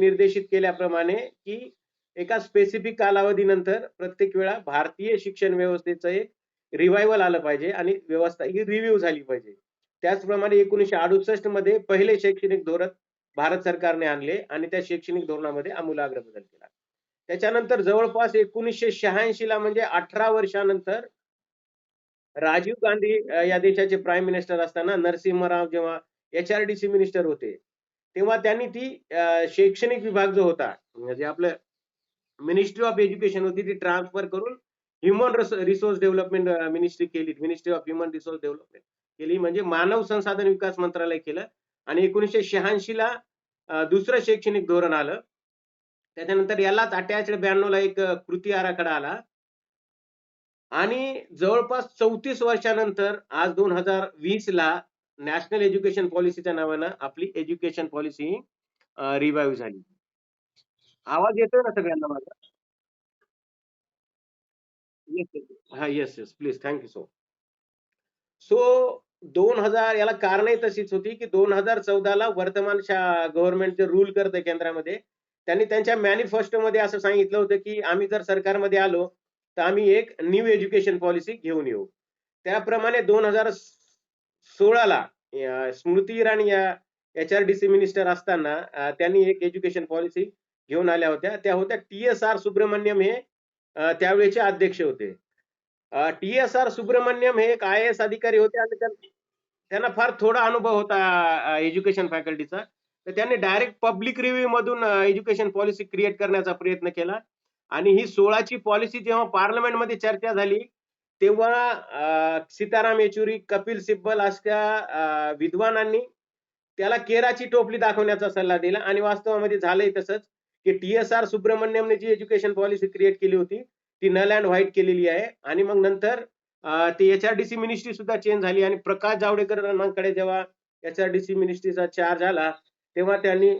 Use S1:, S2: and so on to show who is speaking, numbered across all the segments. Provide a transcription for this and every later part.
S1: निर्देशित केल्याप्रमाणे की एका स्पेसिफिक कालावधीनंतर प्रत्येक वेळा भारतीय शिक्षण व्यवस्थेचं एक रिव्हायवल आलं पाहिजे आणि व्यवस्था ही रिव्ह्यू झाली पाहिजे. त्याचप्रमाणे 1968 मध्ये पहिले शैक्षणिक धोरण भारत सरकारने आणले आणि त्या शैक्षणिक धोरणामध्ये आमूलाग्र बदल केला. त्याच्यानंतर जवळपास 1986 ला म्हणजे 18 वर्षानंतर राजीव गांधी या देशाचे प्राईम मिनिस्टर असताना नरसिंह राव जेव्हा एचआरडीसी मिनिस्टर होते, तेव्हा त्यांनी ती शैक्षणिक विभाग जो होता म्हणजे आपलं मिनिस्ट्री ऑफ एज्युकेशन होती ती ट्रान्सफर करून ह्युमन रिसोर्स डेव्हलपमेंट मिनिस्ट्री केली. Ministry of human resource development केली म्हणजे मानव संसाधन विकास मंत्रालय केलं आणि 1986 ला दुसरं शैक्षणिक धोरण आलं. त्याच्यानंतर यालाच अटॅच्ड 92 ला एक कृती आराखडा आला आणि जवळपास 34 वर्षानंतर आज 2020 ला नॅशनल एज्युकेशन पॉलिसीच्या नावानं आपली एज्युकेशन पॉलिसी रिवाईव्ह झाली. आवाज येतोय ना सगळ्यांना माझा? Yes, yes. हां, yes, yes. Please. Thank you so. So 2000 याला कारणही तशीच होती, की 2014 ला वर्तमान गव्हर्नमेंट जे रूल करते केंद्रामध्ये, त्यांनी त्यांच्या मॅनिफेस्टोमध्ये असं सांगितलं होतं, की आम्ही जर सरकारमध्ये आलो, तर आम्ही एक न्यू एज्युकेशन पॉलिसी घेऊन येऊ. त्याप्रमाणे 2016 ला स्मृती इराणी या एचआरडीसी मिनिस्टर असताना त्यांनी एक एज्युकेशन पॉलिसी घेऊन आल्या होत्या. त्या होत्या टी-एस-आर सुब्रमण्यम हे त्यावेळेचे अध्यक्ष होते. टी-एस-आर सुब्रमण्यम हे एक आय-ए-एस अधिकारी होते आणि त्यांना फार थोडा अनुभव होता एज्युकेशन फॅकल्टीचा. तर त्यांनी डायरेक्ट पब्लिक रिव्ह्यू मधून एज्युकेशन पॉलिसी क्रिएट करण्याचा प्रयत्न केला आणि ही 16 ची पॉलिसी जेव्हा पार्लमेंटमध्ये चर्चा झाली, तेव्हा सीताराम येचुरी, कपिल सिब्बल अशा विद्वानांनी त्याला केराची टोपली दाखवण्याचा सल्ला दिला आणि वास्तवामध्ये झालंय तसंच, की टी-एस-आर सुब्रमण्यमने जी एज्युकेशन पॉलिसी क्रिएट केली होती, ती नल अँड व्हाईट केलेली आहे आणि मग नंतर ती एचआरडीसी मिनिस्ट्री सुद्धा चेंज झाली आणि प्रकाश जावडेकरांकडे जेव्हा एचआरडीसी मिनिस्ट्रीचा चार्ज आला, तेव्हा त्यांनी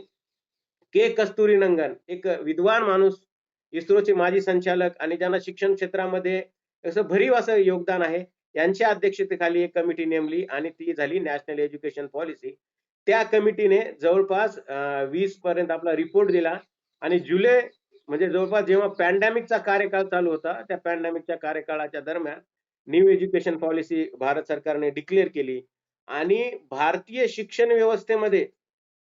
S1: के कस्तुरीरंगन एक विद्वान माणूस, इस्रोचे माजी संचालक आणि ज्यांना शिक्षण क्षेत्रामध्ये असं भरीव असं योगदान आहे, यांच्या अध्यक्षतेखाली एक कमिटी नेमली आणि ती झाली नॅशनल एज्युकेशन पॉलिसी. त्या कमिटीने जवळपास 20 पर्यंत आपला रिपोर्ट दिला आणि जुलै म्हणजे जवळपास जेव्हा पॅन्डेमिकचा कार्यकाळ चालू होता, त्या पॅन्डेमिकच्या कार्यकाळाच्या दरम्यान न्यू एज्युकेशन पॉलिसी भारत सरकारने डिक्लेअर केली आणि भारतीय शिक्षण व्यवस्थेमध्ये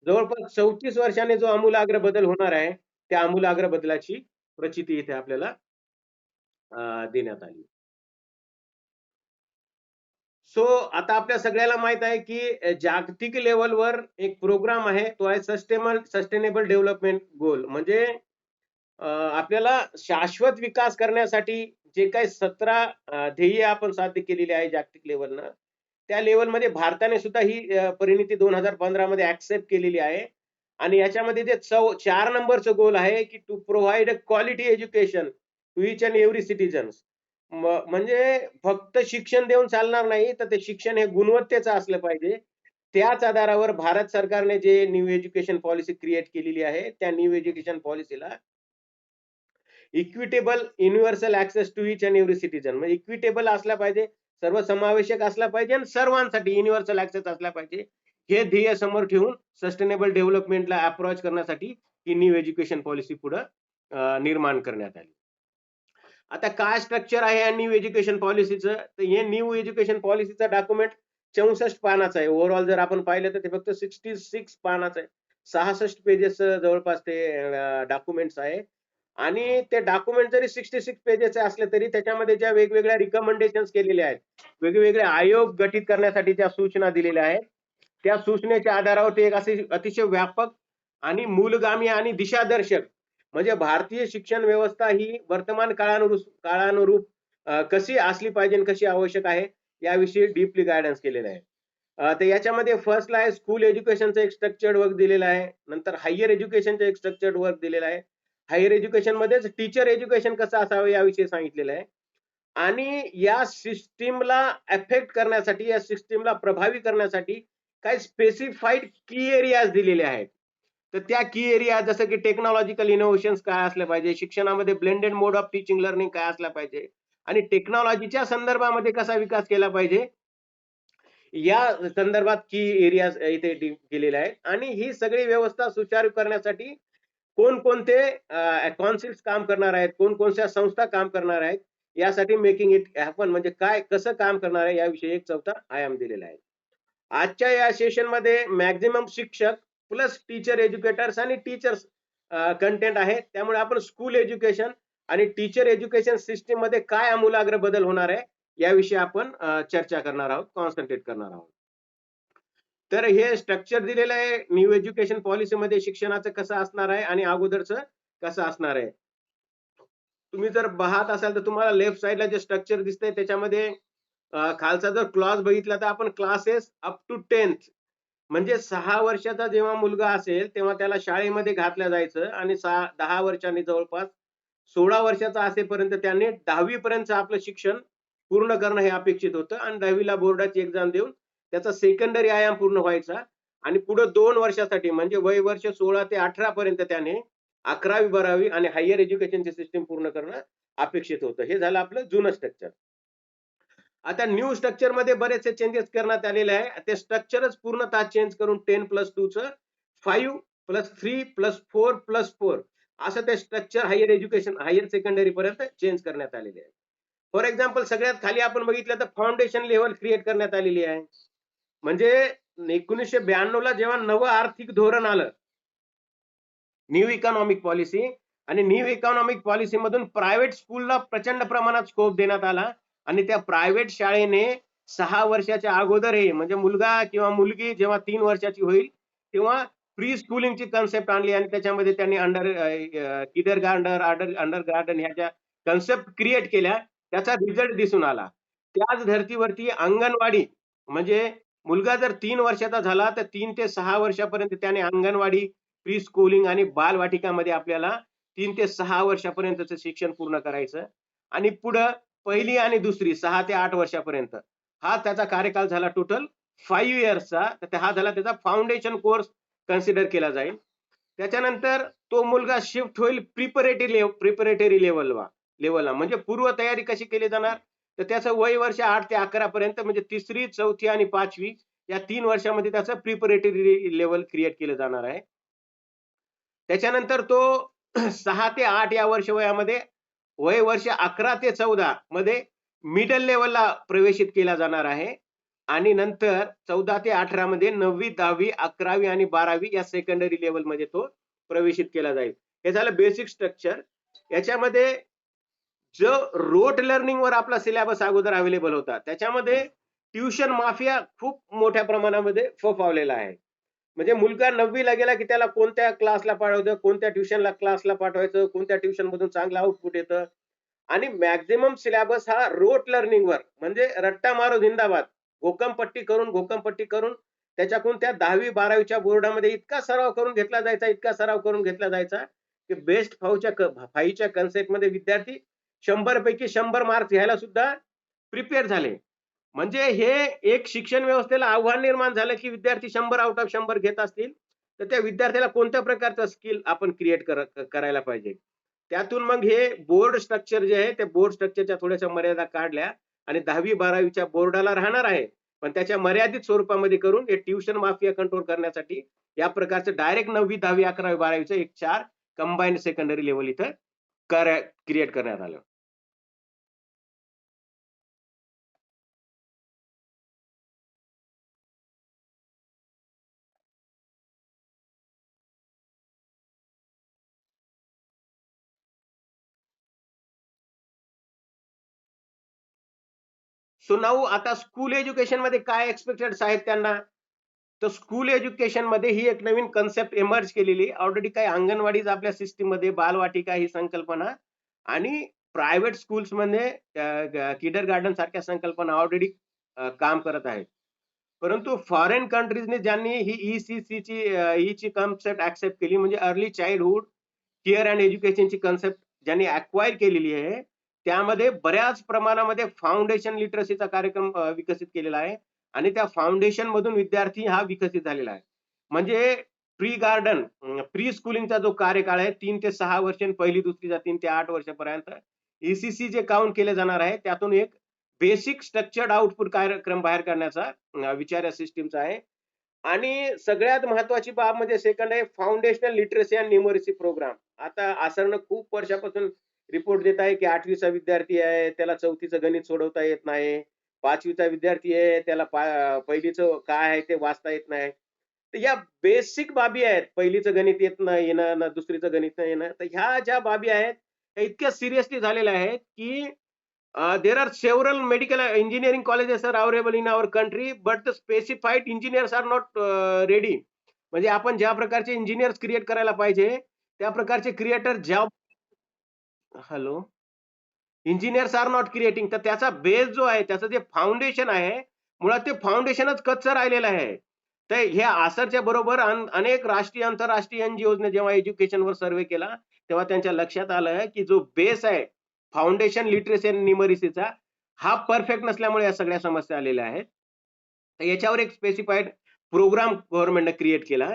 S1: जवळपास 34 वर्षांनी जो आमूलाग्र बदल होणार आहे, त्या आमूलाग्र बदलाची प्रचिती इथे आपल्याला देण्यात आली. सो आता आपल्या सगळ्याला माहित आहे, की जागतिक लेव्हलवर एक प्रोग्राम आहे. तो आहे सस्टेनेबल डेव्हलपमेंट गोल. म्हणजे आपल्याला शाश्वत विकास करण्यासाठी जे काही 17 ध्येय आपण साध्य केलेली आहे जागतिक लेव्हलनं, त्या लेव्हलमध्ये भारताने सुद्धा ही परिणिती 2015 मध्ये ॲक्सेप्ट केलेली आहे. आणि याच्यामध्ये जे 4 नंबरचं गोल आहे, की to provide a quality education to each and every citizens. म्हणजे फक्त शिक्षण देऊन चालणार नाही, तर ते शिक्षण हे गुणवत्तेचं असलं पाहिजे. त्याच आधारावर भारत सरकारने जे न्यू एज्युकेशन पॉलिसी क्रिएट केलेली आहे, त्या न्यू एज्युकेशन पॉलिसीला equitable universal access to each and every citizen म्हणजे इक्विटेबल असला पाहिजे, सर्वसमावेशक असला पाहिजे आणि सर्वांसाठी युनिव्हर्सल ऍक्सेस असला पाहिजे. हे ध्येय समोर ठेवून सस्टेनेबल डेव्हलपमेंटला अप्रोच करण्यासाठी ही न्यू एज्युकेशन पॉलिसी पुढे निर्माण करण्यात आली. आता काय स्ट्रक्चर आहे या न्यू एज्युकेशन पॉलिसीचं? तर हे न्यू एज्युकेशन पॉलिसीचा डॉक्युमेंट 64 पानाचं आहे. ओव्हरऑल जर आपण पाहिलं तर ते फक्त 66 पानाचं आहे. 66 पेजेस जवळपास ते डॉक्युमेंट्स आहे आणि ते डॉक्युमेंट जरी 66 पेजेस असले तरी त्याच्यामध्ये ज्या वेगवेगळ्या रिकमेंडेशन्स केलेल्या आहेत, वेगवेगळे आयोग गठीत करण्यासाठी ज्या सूचना दिलेल्या आहेत, त्या सूचनेच्या आधारावर ते एक असे अतिशय व्यापक आणि मूलगामी आणि दिशादर्शक म्हणजे भारतीय शिक्षण व्यवस्था ही वर्तमान काळानुरूप कशी असली पाहिजे आणि कशी आवश्यक आहे याविषयी डीपली गायडन्स केलेलं आहे. तर याच्यामध्ये फर्स्टला आहे स्कूल एज्युकेशनचं एक स्ट्रक्चर्ड वर्क दिलेलं आहे. नंतर हायर एज्युकेशनचं एक स्ट्रक्चर्ड वर्क दिलेलं आहे. हायर एज्युकेशन मध्येच टीचर एज्युकेशन कसं असावं याविषयी सांगितलेलं आहे. आणि या सिस्टीमला अफेक्ट करण्यासाठी, या सिस्टीमला प्रभावी करण्यासाठी काही स्पेसिफाईड की एरियाज दिलेले आहेत. तर त्या की एरिया जसं की टेक्नॉलॉजिकल इनोव्हेशन्स काय असले पाहिजे, शिक्षणामध्ये blended mode of teaching learning काय असला पाहिजे आणि टेक्नॉलॉजीच्या संदर्भामध्ये कसा विकास केला पाहिजे, या संदर्भात की एरियाज इथे दिलेले आहेत आणि ही सगळी व्यवस्था सुचारू करण्यासाठी कोणकोणते कॉन्सेप्ट काम करणार आहेत, कोणकोणत्या संस्था काम करणार आहेत, यासाठी मेकिंग इट हॅपन म्हणजे काय कसं काम करणार आहे याविषयी एक चौथा आयाम दिलेला आहे. आजच्या या सेशनमध्ये मॅक्झिमम शिक्षक प्लस टीचर एज्युकेटर्स आणि टीचर्स कंटेंट आहे. त्यामुळे आपण स्कूल एज्युकेशन आणि टीचर एज्युकेशन सिस्टीम मध्ये काय आमूलाग्र बदल होणार आहे याविषयी आपण चर्चा करणार आहोत, कॉन्सन्ट्रेट करणार आहोत. तर हे स्ट्रक्चर दिलेलं आहे न्यू एज्युकेशन पॉलिसीमध्ये शिक्षणाचं कसं असणार आहे आणि अगोदरचं कसं असणार आहे. तुम्ही जर पाहत असाल तर तुम्हाला लेफ्ट साइडला जे स्ट्रक्चर दिसतंय त्याच्यामध्ये खालचा जर क्लॉज बघितला तर आपण क्लासेस अप टू 10th म्हणजे 6 वर्षाचा जेव्हा मुलगा असेल तेव्हा त्याला शाळेमध्ये घातलं जायचं आणि 10 वर्षांनी जवळपास 16 वर्षाचा असेपर्यंत त्याने 10वी पर्यंत आपलं शिक्षण पूर्ण करणं हे अपेक्षित होतं आणि 10वीला बोर्डाची एक्झाम देऊन त्याचा सेकंडरी आयाम पूर्ण व्हायचा आणि पुढे 2 वर्षासाठी म्हणजे वय वर्ष 16 ते 18 पर्यंत त्याने 11वी 12वी आणि हायर एज्युकेशनची सिस्टीम पूर्ण करणं अपेक्षित होतं. हे झालं आपलं जुनं स्ट्रक्चर. आता न्यू स्ट्रक्चर मध्ये बरेचसे चेंजेस करण्यात आलेले आहे. ते स्ट्रक्चरच पूर्णतः चेंज करून 10+2 चं 5+3+4+4 असं ते structure higher education higher secondary पर्यंत चेंज करण्यात आलेले आहे. फॉर एक्झाम्पल सगळ्यात खाली आपण बघितलं तर फाउंडेशन लेवल क्रिएट करण्यात आलेली आहे. म्हणजे 1992 ला जेव्हा नवं आर्थिक धोरण आलं, न्यू इकॉनॉमिक पॉलिसी, आणि न्यू इकॉनॉमिक पॉलिसी मधून प्रायव्हेट स्कूलला प्रचंड प्रमाणात स्कोप देण्यात आला आणि त्या प्रायव्हेट शाळेने 6 वर्षाच्या अगोदर म्हणजे मुलगा किंवा मुलगी जेव्हा 3 वर्षाची होईल तेव्हा प्री स्कूलिंगची कन्सेप्ट आणली आणि त्याच्यामध्ये त्यांनी किडर गार्डन अंडर गार्डन ह्या ज्या कन्सेप्ट क्रिएट केल्या त्याचा रिझल्ट दिसून आला. त्याच धर्तीवरती अंगणवाडी म्हणजे मुलगा जर 3 वर्षाचा झाला तर 3 ते 6 वर्षापर्यंत त्याने अंगणवाडी, प्री स्कूलिंग आणि बालवाटिकामध्ये आपल्याला 3 ते 6 वर्षापर्यंतचं शिक्षण पूर्ण करायचं आणि पुढं पहिली आणि दुसरी 6 ते 8 वर्षापर्यंत हा त्याचा कार्यकाल झाला टोटल 5 इयर्सचा. तर हा झाला त्याचा फाउंडेशन कोर्स कन्सिडर केला जाईल. त्याच्यानंतर तो मुलगा शिफ्ट होईल प्रिपरेटरी लेवलला म्हणजे पूर्व तयारी कशी केली जाणार तर त्याचं वय वर्ष 8 ते 11 पर्यंत म्हणजे तिसरी, चौथी आणि 5वी या 3 वर्षामध्ये त्याचं प्रिपरेटरी लेवल क्रिएट केलं जाणार आहे. त्याच्यानंतर तो 6 ते 8 या वर्ष वयामध्ये वय वर्ष 11 ते 14 मध्ये मिडल लेवलला प्रवेशित केला जाणार आहे आणि नंतर 14 ते 18 मध्ये 9वी, 10वी, 11वी आणि 12वी या सेकंडरी लेवल मध्ये तो प्रवेशित केला जाईल. हे झालं बेसिक स्ट्रक्चर. याच्यामध्ये जो रोट लर्निंग वर आपला सिलेबस अगोदर अवेलेबल होता त्याच्यामध्ये ट्युशन माफिया खूप मोठ्या प्रमाणामध्ये फोफावलेला आहे. म्हणजे मुलगा 9वीला गेला की त्याला कोणत्या क्लासला पाठवायचं, कोणत्या ट्युशनला क्लासला पाठवायचं, कोणत्या ट्युशन मधून चांगलं आउटपुट येतं आणि मॅक्झिमम सिलेबस हा रोट लर्निंग वर म्हणजे रट्टा मारो जिंदाबाद घोकमपट्टी करून त्याच्याकडून त्या 10वी 12वीच्या बोर्डामध्ये इतका सराव करून घेतला जायचा की बेस्ट फाईच्या कन्सेप्ट मध्ये विद्यार्थी 100 पैकी 100 मार्क्स घ्यायला सुद्धा प्रिपेअर झाले. म्हणजे हे एक शिक्षण व्यवस्थेला आव्हान निर्माण झालं की विद्यार्थी 100 आउट ऑफ 100 घेत असतील तर त्या विद्यार्थ्याला कोणत्या प्रकारचं स्किल आपण क्रिएट करायला पाहिजे. त्यातून मग हे बोर्ड स्ट्रक्चर जे आहे त्या बोर्ड स्ट्रक्चरच्या थोड्याशा मर्यादा काढल्या आणि 10वी 12वीच्या बोर्डाला राहणार आहे पण त्याच्या मर्यादित स्वरूपामध्ये करून हे ट्युशन माफिया कंट्रोल करण्यासाठी या प्रकारचं डायरेक्ट 9वी 10वी 11वी 12वीचं एक 4 कंबाईन्ड सेकंडरी लेवल इथं क्रिएट करण्यात आलं. सो नाऊ आता स्कूल एज्युकेशन मध्ये काय एक्सपेक्टेड आहेत त्यांना तर स्कूल एज्युकेशन मध्ये ही एक नवीन कन्सेप्ट एमर्ज केलेली ऑलरेडी काही अंगणवाडीज आपल्या सिस्टीम मध्ये बालवाटिका ही संकल्पना आणि प्रायव्हेट स्कूल्स मध्ये किडर गार्डन सारख्या संकल्पना ऑलरेडी काम करत आहेत. परंतु फॉरेन कंट्रीजने ज्यांनी ही ECC ची कन्सेप्ट ऍक्सेप्ट केली म्हणजे अर्ली चाइल्डहुड केअर अँड एज्युकेशनची कन्सेप्ट ज्यांनी अक्वायर केलेली आहे त्यामध्ये बऱ्याच प्रमाणामध्ये फाउंडेशन लिटरसीचा कार्यक्रम विकसित केलेला आहे आणि त्या फाउंडेशन मधून विद्यार्थी हा विकसित झालेला आहे. म्हणजे प्री स्कूलिंगचा जो कार्यकाळ आहे 3 ते 6 वर्ष आणि पहिली दुसरीचा 3 ते 8 वर्षापर्यंत ECC जे काउंट केले जाणार आहे त्यातून एक बेसिक स्ट्रक्चर्ड आउटपुट कार्यक्रम बाहेर काढण्याचा विचार या सिस्टीमचा आहे. आणि सगळ्यात महत्वाची बाब म्हणजे सेकंड आहे foundational literacy and numeracy programme. आता आसरनं खूप वर्षापासून रिपोर्ट देत आहे, की 8वीचा विद्यार्थी आहे, त्याला 4थीचं गणित सोडवता येत नाही. 5वीचा विद्यार्थी आहे, त्याला 1लीचं काय आहे ते वाचता येत नाही. तर या बेसिक बाबी आहेत. 1लीचं गणित येणं, ना 2रीचं गणित न येणं. तर ह्या ज्या बाबी आहेत, त्या इतक्या सिरियसली झालेल्या आहेत, की there are several medical engineering colleges are available in our country, but the specified engineers are not ready. म्हणजे आपण ज्या प्रकारचे इंजिनिअर्स क्रिएट करायला पाहिजे, त्या प्रकारचे क्रिएटर ज्या hello? Engineers are not creating. तर त्याचा बेस जो आहे, त्याचं जे फाउंडेशन आहे, मुळात ते फाउंडेशनच कच्चं राहिलेलं आहे. तर हे आसरच्या बरोबर अनेक राष्ट्रीय, आंतरराष्ट्रीय एन-जी-ओजने जेव्हा एज्युकेशनवर सर्व्हे केला, तेव्हा त्यांच्या लक्षात आलं, की जो बेस आहे, फाउंडेशन लिटरसी आणि न्यूमरसीचा, हा परफेक्ट नसल्यामुळे या सगळ्या समस्या आलेल्या आहेत. तर याच्यावर एक स्पेसिफाईड प्रोग्राम गव्हर्नमेंटने क्रिएट केला.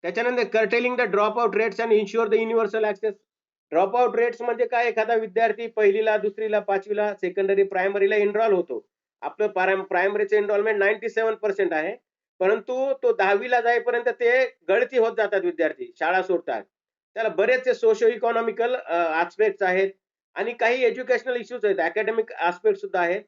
S1: त्याच्यानंतर curtailing the dropout rates and ensure the universal access. Dropout rates म्हणजे काय, एखादा विद्यार्थी 1लीला, 2रीला, 5वीला, सेकंडरी, प्रायमरीला एनरॉल होतो. आपलं प्रायमरीचं एनरोलमेंट 97% आहे. परंतु तो 10वीला जाईपर्यंत ते गळती होत जातात विद्यार्थी, शाळा सोडतात. त्याला बरेचसे सोशो इकॉनॉमिकल ॲस्पेक्ट्स आहेत आणि काही एज्युकेशनल इश्यूज आहेत, अकॅडमिक ॲस्पेक्ट सुद्धा आहेत.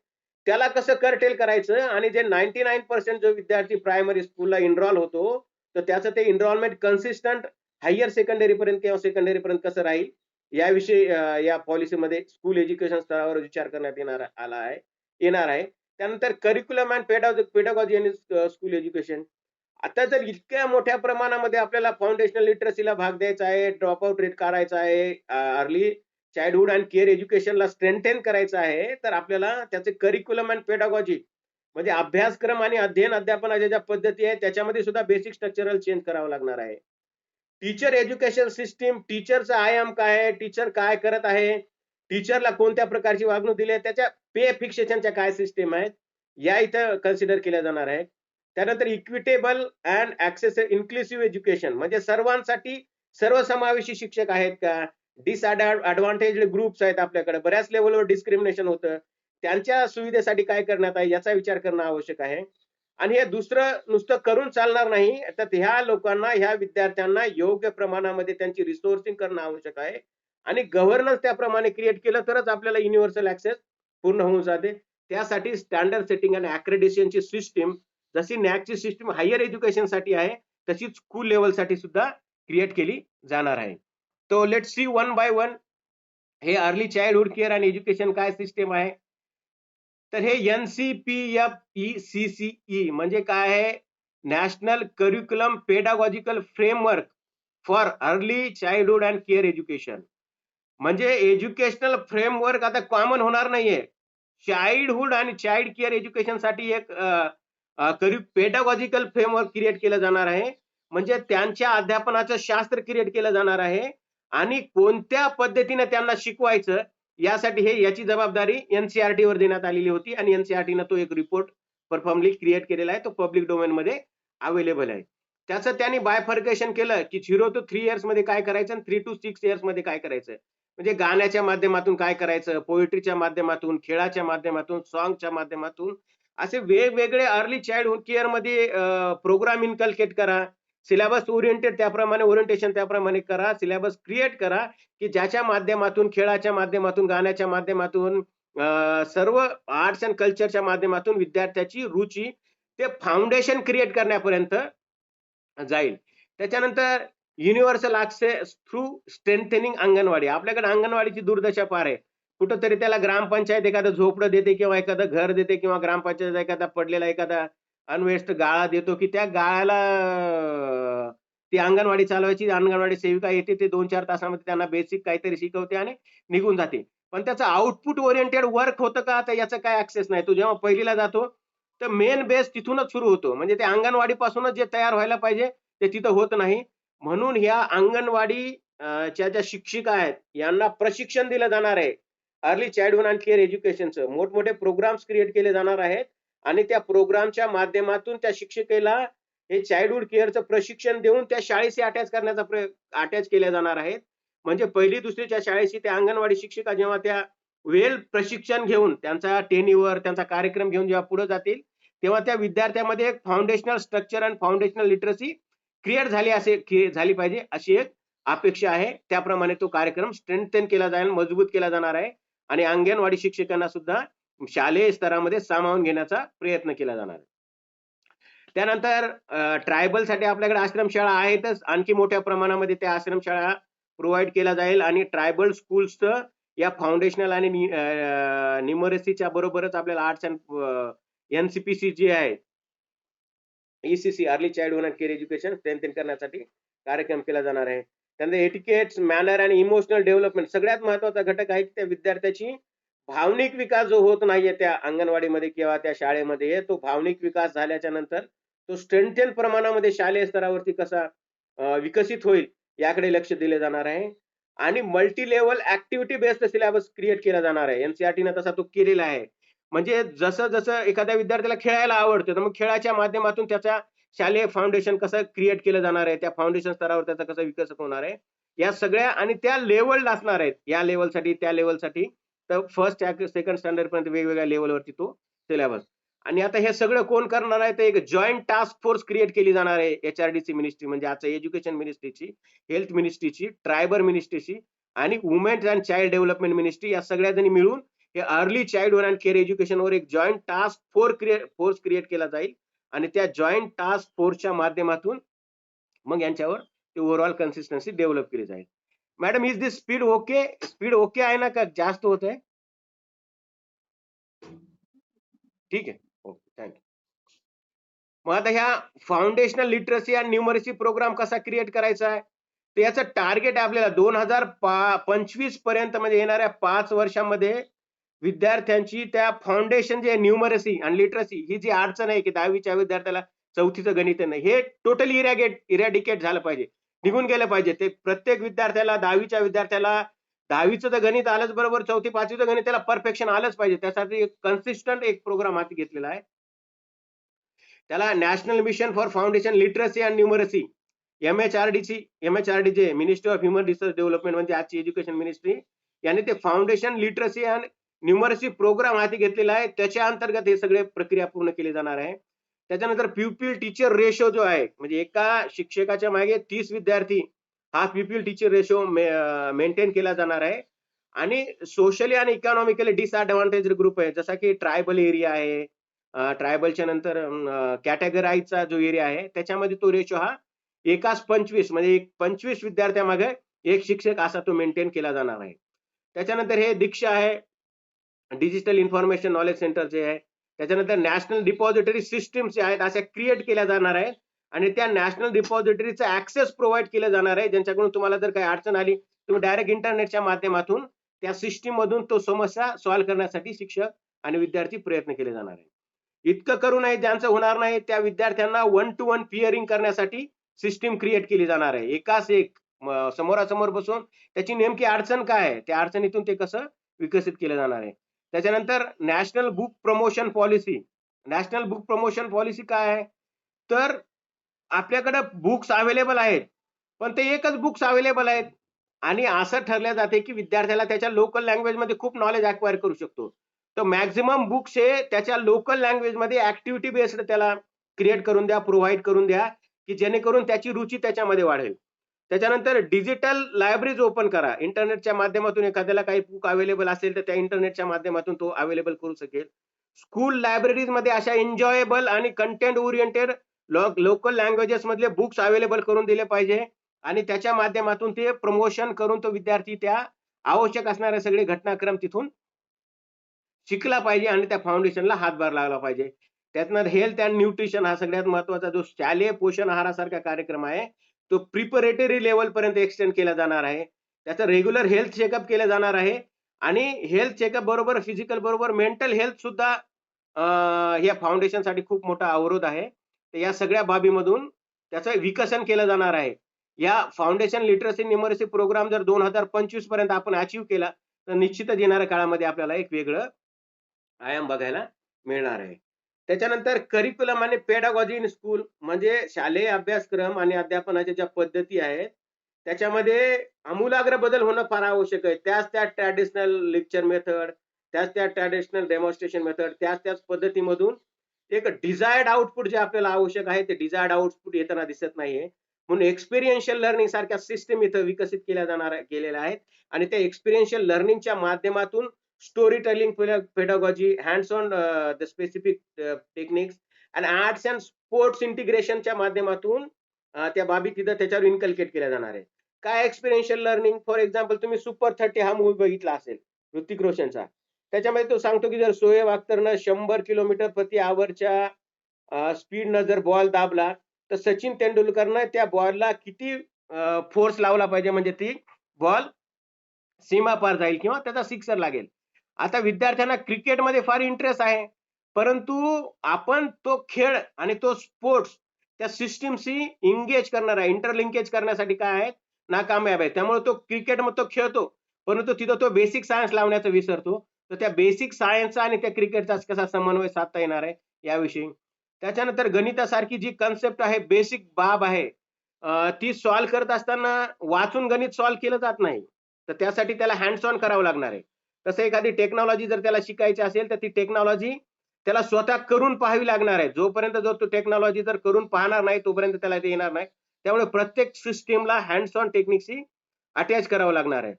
S1: त्याला कसं कर्टेल करायचं आणि जे 99% जो विद्यार्थी प्रायमरी स्कूलला एनरॉल होतो, तर त्याचं ते एनरॉलमेंट कन्सिस्टंट हायर सेकंडरी पर्यंत किंवा सेकंडरी पर्यंत कसं राहील, याविषयी या पॉलिसीमध्ये स्कूल एज्युकेशन स्तरावर विचार करण्यात येणार आहे. त्यानंतर curriculum and pedagogy in school education. आता जर इतक्या मोठ्या प्रमाणामध्ये आपल्याला फाउंडेशनल लिटरसीला भाग द्यायचा आहे, ड्रॉप आउट रेट काढायचा आहे, early childhood and care एज्युकेशनला strengthen करायचं आहे, तर आपल्याला त्याचे करिक्युलम अँड पेडागॉजी म्हणजे अभ्यासक्रम आणि अध्ययन अध्यापनाच्या ज्या पद्धती आहेत, त्याच्यामध्ये सुद्धा बेसिक स्ट्रक्चरल चेंज करावं लागणार आहे. टीचर एज्युकेशन सिस्टीम, टीचरचा आयाम काय आहे, टीचर काय करत आहे, टीचरला कोणत्या प्रकारची वागणूक दिली आहे, त्याच्या पे फिक्सेशनच्या काय सिस्टीम आहेत, या इथं कन्सिडर केल्या जाणार आहेत. त्यानंतर equitable and access inclusive education म्हणजे सर्वांसाठी सर्वसमावेशी शिक्षक आहेत का, डिसअडव्हान्टेज ग्रुप्स आहेत आपल्याकडे, बऱ्याच लेवलवर डिस्क्रिमिनेशन होतं, त्यांच्या सुविधेसाठी काय करण्यात आहे याचा विचार करणं आवश्यक आहे. आणि हे दुसरं नुसतं करून चालणार नाही, तर ह्या लोकांना, ह्या विद्यार्थ्यांना योग्य प्रमाणामध्ये त्यांची रिसोर्सिंग करणं आवश्यक आहे आणि गव्हर्नन्स त्याप्रमाणे क्रिएट केलं तरच आपल्याला युनिव्हर्सल ऍक्सेस पूर्ण होऊन जाते. त्यासाठी स्टँडर्ड सेटिंग आणि अक्रेडिटेशनची सिस्टीम, जशी नॅकची सिस्टीम हायर एज्युकेशनसाठी आहे, तशीच स्कूल लेवलसाठी सुद्धा क्रिएट केली जाणार आहे. तो let's see one by one. हे अर्ली चाइल्डहुड केअर आणि एज्युकेशन काय सिस्टीम आहे. तर हे NCPFECCE म्हणजे काय आहे, national curriculum pedagogical framework for early childhood and care education. म्हणजे एज्युकेशनल फ्रेमवर्क आता कॉमन होणार नाहीये. चाइल्डहुड आणि चाइल्ड केअर एज्युकेशनसाठी एक पेडागॉजिकल फ्रेमवर्क क्रिएट केलं जाणार आहे. म्हणजे त्यांच्या अध्यापनाचं शास्त्र क्रिएट केलं जाणार आहे आणि कोणत्या पद्धतीने त्यांना शिकवायचं यासाठी याची जबाबदारी NCERT वर देण्यात आलेली होती आणि NCERT ने तो एक रिपोर्ट परफॉर्मली क्रिएट केलेला आहे. तो पब्लिक डोमेन मध्ये अवेलेबल आहे. त्याचं त्यांनी बायफर्केशन केलं, की 0 to 3 इयर्स मध्ये काय करायचं आणि 3 to 6 इयर्स मध्ये काय करायचं. म्हणजे गाण्याच्या माध्यमातून काय करायचं, पोएट्रीच्या माध्यमातून, खेळाच्या माध्यमातून, सॉंगच्या माध्यमातून असे वेगवेगळे अर्ली चाइल्डहुड केअर मध्ये प्रोग्राम इनकल्केट करा. सिलेबस ओरिएंटेड त्याप्रमाणे ओरिएंटेशन त्याप्रमाणे करा. सिलेबस क्रिएट करा, की ज्याच्या माध्यमातून, खेळाच्या माध्यमातून, गाण्याच्या माध्यमातून, सर्व आर्ट्स अँड कल्चरच्या माध्यमातून विद्यार्थ्याची रुची ते फाउंडेशन क्रिएट करण्यापर्यंत जाईल. त्याच्यानंतर universal access through strengthening anganwadi. आपल्याकडे अंगणवाडीची दुर्दशा फार आहे. कुठंतरी त्याला ग्रामपंचायत एखादं झोपडं देते किंवा एखादं घर देते किंवा ग्रामपंचायत एखादा पडलेला एखादा अनवेस्ट गाळा देतो, की त्या गाळ्याला ती अंगणवाडी चालवायची. अंगणवाडी सेविका येते, ते 2-4 तासामध्ये त्यांना बेसिक काहीतरी शिकवते आणि निघून जाते. पण त्याचं आउटपुट ओरिएंटेड वर्क होतं का, तर याचा काय ऍक्सेस नाही. तो जेव्हा 1लीला जातो, तर मेन बेस तिथूनच सुरू होतो. म्हणजे ते अंगणवाडीपासूनच जे तयार व्हायला पाहिजे ते तिथं होत नाही. म्हणून ह्या अंगणवाडी च्या ज्या शिक्षिका आहेत, यांना प्रशिक्षण दिलं जाणार आहे. अर्ली चाइल्डहुड अँड केअर एज्युकेशनचं मोठमोठे प्रोग्राम्स क्रिएट केले जाणार आहेत आणि त्या प्रोग्रामच्या माध्यमातून त्या शिक्षिकेला हे चाइल्डहुड केअरचं प्रशिक्षण देऊन त्या शाळेशी अटॅच केल्या जाणार आहेत. म्हणजे 1ली 2रीच्या शाळेशी त्या अंगणवाडी शिक्षिका जेव्हा त्या वेल प्रशिक्षण घेऊन त्यांचा टेन्युअर, त्यांचा कार्यक्रम घेऊन जेव्हा पुढे जातील, तेव्हा त्या विद्यार्थ्यामध्ये एक फाउंडेशनल स्ट्रक्चर आणि फाउंडेशनल लिटरसी क्रिएट झाली पाहिजे अशी एक अपेक्षा आहे. त्याप्रमाणे तो कार्यक्रम स्ट्रेंथन केला जाईल, मजबूत केला जाणार आहे आणि अंगणवाडी शिक्षकांना सुद्धा शालेय स्तरामध्ये सामावून घेण्याचा प्रयत्न केला जाणार आहे. त्यानंतर ट्रायबलसाठी आपल्याकडे आश्रमशाळा आहेतच, आणखी मोठ्या प्रमाणामध्ये त्या आश्रमशाळा प्रोव्हाइड केल्या जाईल आणि ट्रायबल स्कूल्सचं या फाउंडेशनल आणि न्यूमरसीच्या बरोबरच आपल्याला आर्ट्स अँड एनसीपीसी जी आहे, ECC early childhood and care education strengthen करण्यासाठी कार्यक्रम केला जाणार आहे. त्यानंतर एटिकेट्स, मॅनर आणि इमोशनल डेव्हलपमेंट सगळ्यात महत्वाचा घटक आहे की त्या विद्यार्थ्याची भावनिक विकास जो होत नाहीये त्या अंगणवाडीमध्ये किंवा त्या शाळेमध्ये, तो भावनिक विकास झाल्याच्या नंतर तो स्ट्रेंथन प्रमाणामध्ये शालेय स्तरावरती कसा विकसित होईल याकडे लक्ष दिले जाणार आहे. आणि multi level activity based syllabus create केला जाणार आहे. एनसीईआरटीने तसा तो केलेला आहे. म्हणजे जसं जसं एखाद्या विद्यार्थ्याला खेळायला आवडतं, तर मग खेळाच्या माध्यमातून त्याचा शालेय फाउंडेशन कसं क्रिएट केलं जाणार आहे, त्या फाउंडेशन स्तरावर त्याचा कसं विकसित होणार आहे, या सगळ्या आणि त्या लेवल असणार आहेत. या लेवलसाठी त्या लेवलसाठी तर फर्स्ट सेकंड स्टँडर्ड पर्यंत वेगवेगळ्या लेवलवरती तो सिलेबस. आणि आता हे सगळं कोण करणार आहे, तर एक जॉईंट टास्क फोर्स क्रिएट केली जाणार आहे. HRDC मिनिस्ट्री म्हणजे आजचं एज्युकेशन मिनिस्ट्रीची, हेल्थ मिनिस्ट्रीची, ट्रायबल मिनिस्ट्रीची आणि women's and child development ministry या सगळ्या जणी मिळून हे अर्ली चाइल्डहुड अँड केअर एज्युकेशनवर एक जॉईंट टास्क फोर्स क्रिएट केला जाईल आणि त्या जॉईंट टास्क फोर्सच्या माध्यमातून मग यांच्यावर ओव्हरऑल कन्सिस्टन्सी डेव्हलप केली जाईल. Madam, is this speed okay? Speed okay आहे ना, का जास्त होत आहे? ठीक आहे, ओके, थँक्यू. मग आता ह्या फाउंडेशनल लिटरसी आणि न्यूमरसी प्रोग्राम कसा क्रिएट करायचा आहे, तर याचं टार्गेट आहे आपल्याला 2025 पर्यंत, म्हणजे येणाऱ्या 5 वर्षांमध्ये विद्यार्थ्यांची त्या फाउंडेशन जे न्यूमरसी आणि लिटरसी ही जी अडचण आहे की 10वीच्या विद्यार्थ्याला 4थीचं गणित नाही, हे टोटली इरॅडिकेट झालं पाहिजे, निघून गेलं पाहिजे. ते प्रत्येक विद्यार्थ्याला 10वीच्या विद्यार्थ्याला 10वीचं तर गणित आलंच बरोबर, 4थी 5वीचं गणित त्याला परफेक्शन आलंच पाहिजे. त्यासाठी एक कन्सिस्टंट एक प्रोग्राम हाती घेतलेला आहे. त्याला national mission for foundation literacy and numeracy, MHRD ministry of human resource development म्हणजे आजची एज्युकेशन मिनिस्ट्री, याने ते foundation literacy and numeracy programme हाती घेतलेला आहे. त्याच्या अंतर्गत हे सगळे प्रक्रिया पूर्ण केली जाणार आहे. त्याच्यानंतर प्युपिल टीचर रेशो जो आहे, म्हणजे एका शिक्षकाच्या मागे 30 विद्यार्थी हा प्युपिल टीचर रेशो मेंटेन केला जाणार आहे. आणि सोशली आणि इकॉनॉमिकली डिसएडव्हान्टेज ग्रुप आहे, जसा की ट्रायबल एरिया आहे, ट्रायबलच्या नंतर कॅटेगराईजचा जो एरिया आहे, त्याच्यामध्ये तो रेशो हा एकाच 25 म्हणजे 25 विद्यार्थ्यामागे एक शिक्षक असा तो मेंटेन केला जाणार आहे. त्याच्यानंतर हे दीक्षा आहे, डिजिटल इन्फॉर्मेशन नॉलेज सेंटर जे आहे. त्याच्यानंतर नॅशनल डिपॉझिटरी सिस्टीम्स जे आहेत अशा क्रिएट केल्या जाणार आहेत आणि त्या नॅशनल डिपॉझिटरीचा ऍक्सेस प्रोव्हाइड केलं जाणार आहे, ज्यांच्याकडून तुम्हाला जर काही अडचण आली, तुम्ही डायरेक्ट इंटरनेटच्या माध्यमातून त्या सिस्टीम मधून तो समस्या सॉल्व्ह करण्यासाठी शिक्षक आणि विद्यार्थी प्रयत्न केले जाणार आहे. इतकं करू नये ज्यांचं होणार नाही, त्या विद्यार्थ्यांना 1 to 1 पिअरिंग करण्यासाठी सिस्टीम क्रिएट केली जाणार आहे. एकाच एक समोरासमोर बसून त्याची नेमकी अडचण काय आहे, त्या अडचणीतून ते कसं विकसित केलं जाणार आहे. त्याच्यानंतर national book promotion policy. National book promotion policy काय आहे, तर आपल्याकडे बुक्स अवेलेबल आहेत, पण ते एकच बुक्स अवेलेबल आहेत आणि असं ठरलं जाते की विद्यार्थ्याला त्याच्या लोकल लँग्वेजमध्ये खूप नॉलेज अक्वायर करू शकतो. तर मॅक्झिमम बुक्स हे त्याच्या लोकल लँग्वेजमध्ये ऍक्टिव्हिटी बेस्ड त्याला क्रिएट करून द्या, प्रोव्हाइड करून द्या, की जेणेकरून त्याची रुची त्याच्यामध्ये वाढेल. त्याच्यानंतर डिजिटल लायब्ररीज ओपन करा. इंटरनेटच्या माध्यमातून एखाद्याला काही बुक अवेलेबल असेल तर त्या इंटरनेटच्या माध्यमातून तो अवेलेबल करू शकेल. स्कूल लायब्ररीज मध्ये अशा एन्जॉयबल आणि कंटेंट ओरिएंटेड लोकल लँग्वेजेस मधले बुक्स अवेलेबल करून दिले पाहिजे आणि त्याच्या माध्यमातून ते प्रमोशन करून तो विद्यार्थी त्या आवश्यक असणारे सगळे घटनाक्रम तिथून शिकला पाहिजे आणि त्या फाउंडेशनला हातभार लागला पाहिजे. त्यातनं हेल्थ अँड न्यूट्रिशन हा सगळ्यात महत्वाचा जो शालेय पोषण आहारासारखा कार्यक्रम आहे, तो प्रिपरेटरी लेवल पर्यंत एक्सटेंड केला जाणार आहे. त्याचं रेग्युलर हेल्थ चेकअप केलं जाणार आहे आणि हेल्थ चेकअप बरोबर फिजिकल बरोबर मेंटल हेल्थ सुद्धा या फाउंडेशनसाठी खूप मोठा अवरोध आहे. तर या सगळ्या बाबीमधून त्याचं विकसन केलं जाणार आहे. या फाउंडेशन लिटरसी न्यूमरसी प्रोग्राम जर 2025 पर्यंत आपण अचीव्ह केला, तर निश्चितच येणाऱ्या काळामध्ये आपल्याला एक वेगळं आयाम बघायला मिळणार आहे. त्याच्यानंतर करिक्युलम आणि पेडागॉजी इन स्कूल, म्हणजे शालेय अभ्यासक्रम आणि अध्यापनाच्या ज्या पद्धती आहेत त्याच्यामध्ये आमूलाग्र बदल होणं फार आवश्यक आहे. त्या ट्रॅडिशनल लेक्चर मेथड, त्या ट्रॅडिशनल डेमॉन्स्ट्रेशन मेथड, त्याच पद्धतीमधून एक डिझायर्ड आउटपुट जे आपल्याला आवश्यक आहे ते डिझायर्ड आउटपुट येताना दिसत नाहीये. म्हणून एक्सपिरियन्शियल लर्निंग सारख्या सिस्टम इथं विकसित केलेल्या आहेत आणि त्या एक्सपिरियन्शियल लर्निंगच्या माध्यमातून story telling pedagogy, hands on the specific techniques आणि आर्ट्स अँड स्पोर्ट्स इंटिग्रेशनच्या माध्यमातून त्या बाबी तिथं त्याच्यावर इन्कल्केट केल्या जाणार आहे. काय एक्सपिरियन्शियल लर्निंग? फॉर एक्झाम्पल तुम्ही सुपर 30 हा मूव्ही बघितला असेल ऋतिक रोशनचा. त्याच्यामध्ये तो सांगतो की जर शोएब अख्तरनं 100 किलोमीटर प्रति आवरच्या स्पीडनं जर बॉल दाबला तर सचिन तेंडुलकरनं त्या बॉलला किती फोर्स लावला पाहिजे म्हणजे ती बॉल सीमा पार जाईल किंवा त्याचा सिक्सर लागेल. आता विद्यार्थ्यांना क्रिकेटमध्ये फार इंटरेस्ट आहे, परंतु आपण तो खेळ आणि तो स्पोर्ट्स त्या सिस्टीमशी इंगेज करणार आहे, इंटरलिंकेज करण्यासाठी काय आहे, नाकामयाब आहे. त्यामुळे तो क्रिकेटमध्ये तो खेळतो, परंतु तिथं तो बेसिक सायन्स लावण्याचं विसरतो. तर त्या बेसिक सायन्सचा आणि त्या क्रिकेटचा कसा समन्वय साधता येणार आहे याविषयी. त्याच्यानंतर गणितासारखी जी कन्सेप्ट आहे, बेसिक बाब आहे, ती सॉल्व्ह करत असताना वाचून गणित सॉल्व्ह केलं जात नाही. तर त्यासाठी त्याला हँड्स ऑन करावं लागणार आहे. तसं एखादी टेक्नॉलॉजी जर त्याला शिकायची असेल तर ती टेक्नॉलॉजी त्याला स्वतः करून पाहावी लागणार आहे. जोपर्यंत जर तो टेक्नॉलॉजी जर करून पाहणार नाही तोपर्यंत त्याला ते येणार नाही. त्यामुळे प्रत्येक सिस्टीमला हँड्स ऑन टेक्निकशी अटॅच करावं लागणार आहे.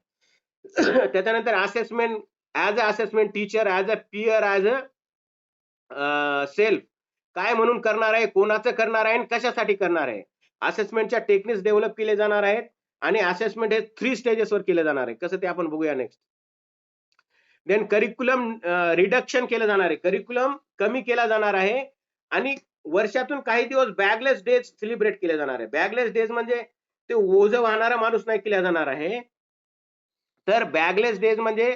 S1: त्याच्यानंतर assessment, as a assessment teacher, as a peer, as a self काय म्हणून करणार आहे, कोणाचं करणार आहे आणि कशासाठी करणार आहे. असेसमेंटच्या टेक्निक्स डेव्हलप केले जाणार आहेत आणि असेसमेंट हे 3 स्टेजेसवर केले जाणार आहे. कसं ते आपण बघूया नेक्स्ट. देन करिक्युलम रिडक्शन केलं जाणार आहे. करिक्युलम कमी केला जाणार आहे आणि वर्षातून काही दिवस बॅगलेस डेज सेलिब्रेट केले जाणार आहे. बॅगलेस डेज म्हणजे ते ओझं वाहणारा माणूस नाही केला जाणार आहे. तर बॅगलेस डेज म्हणजे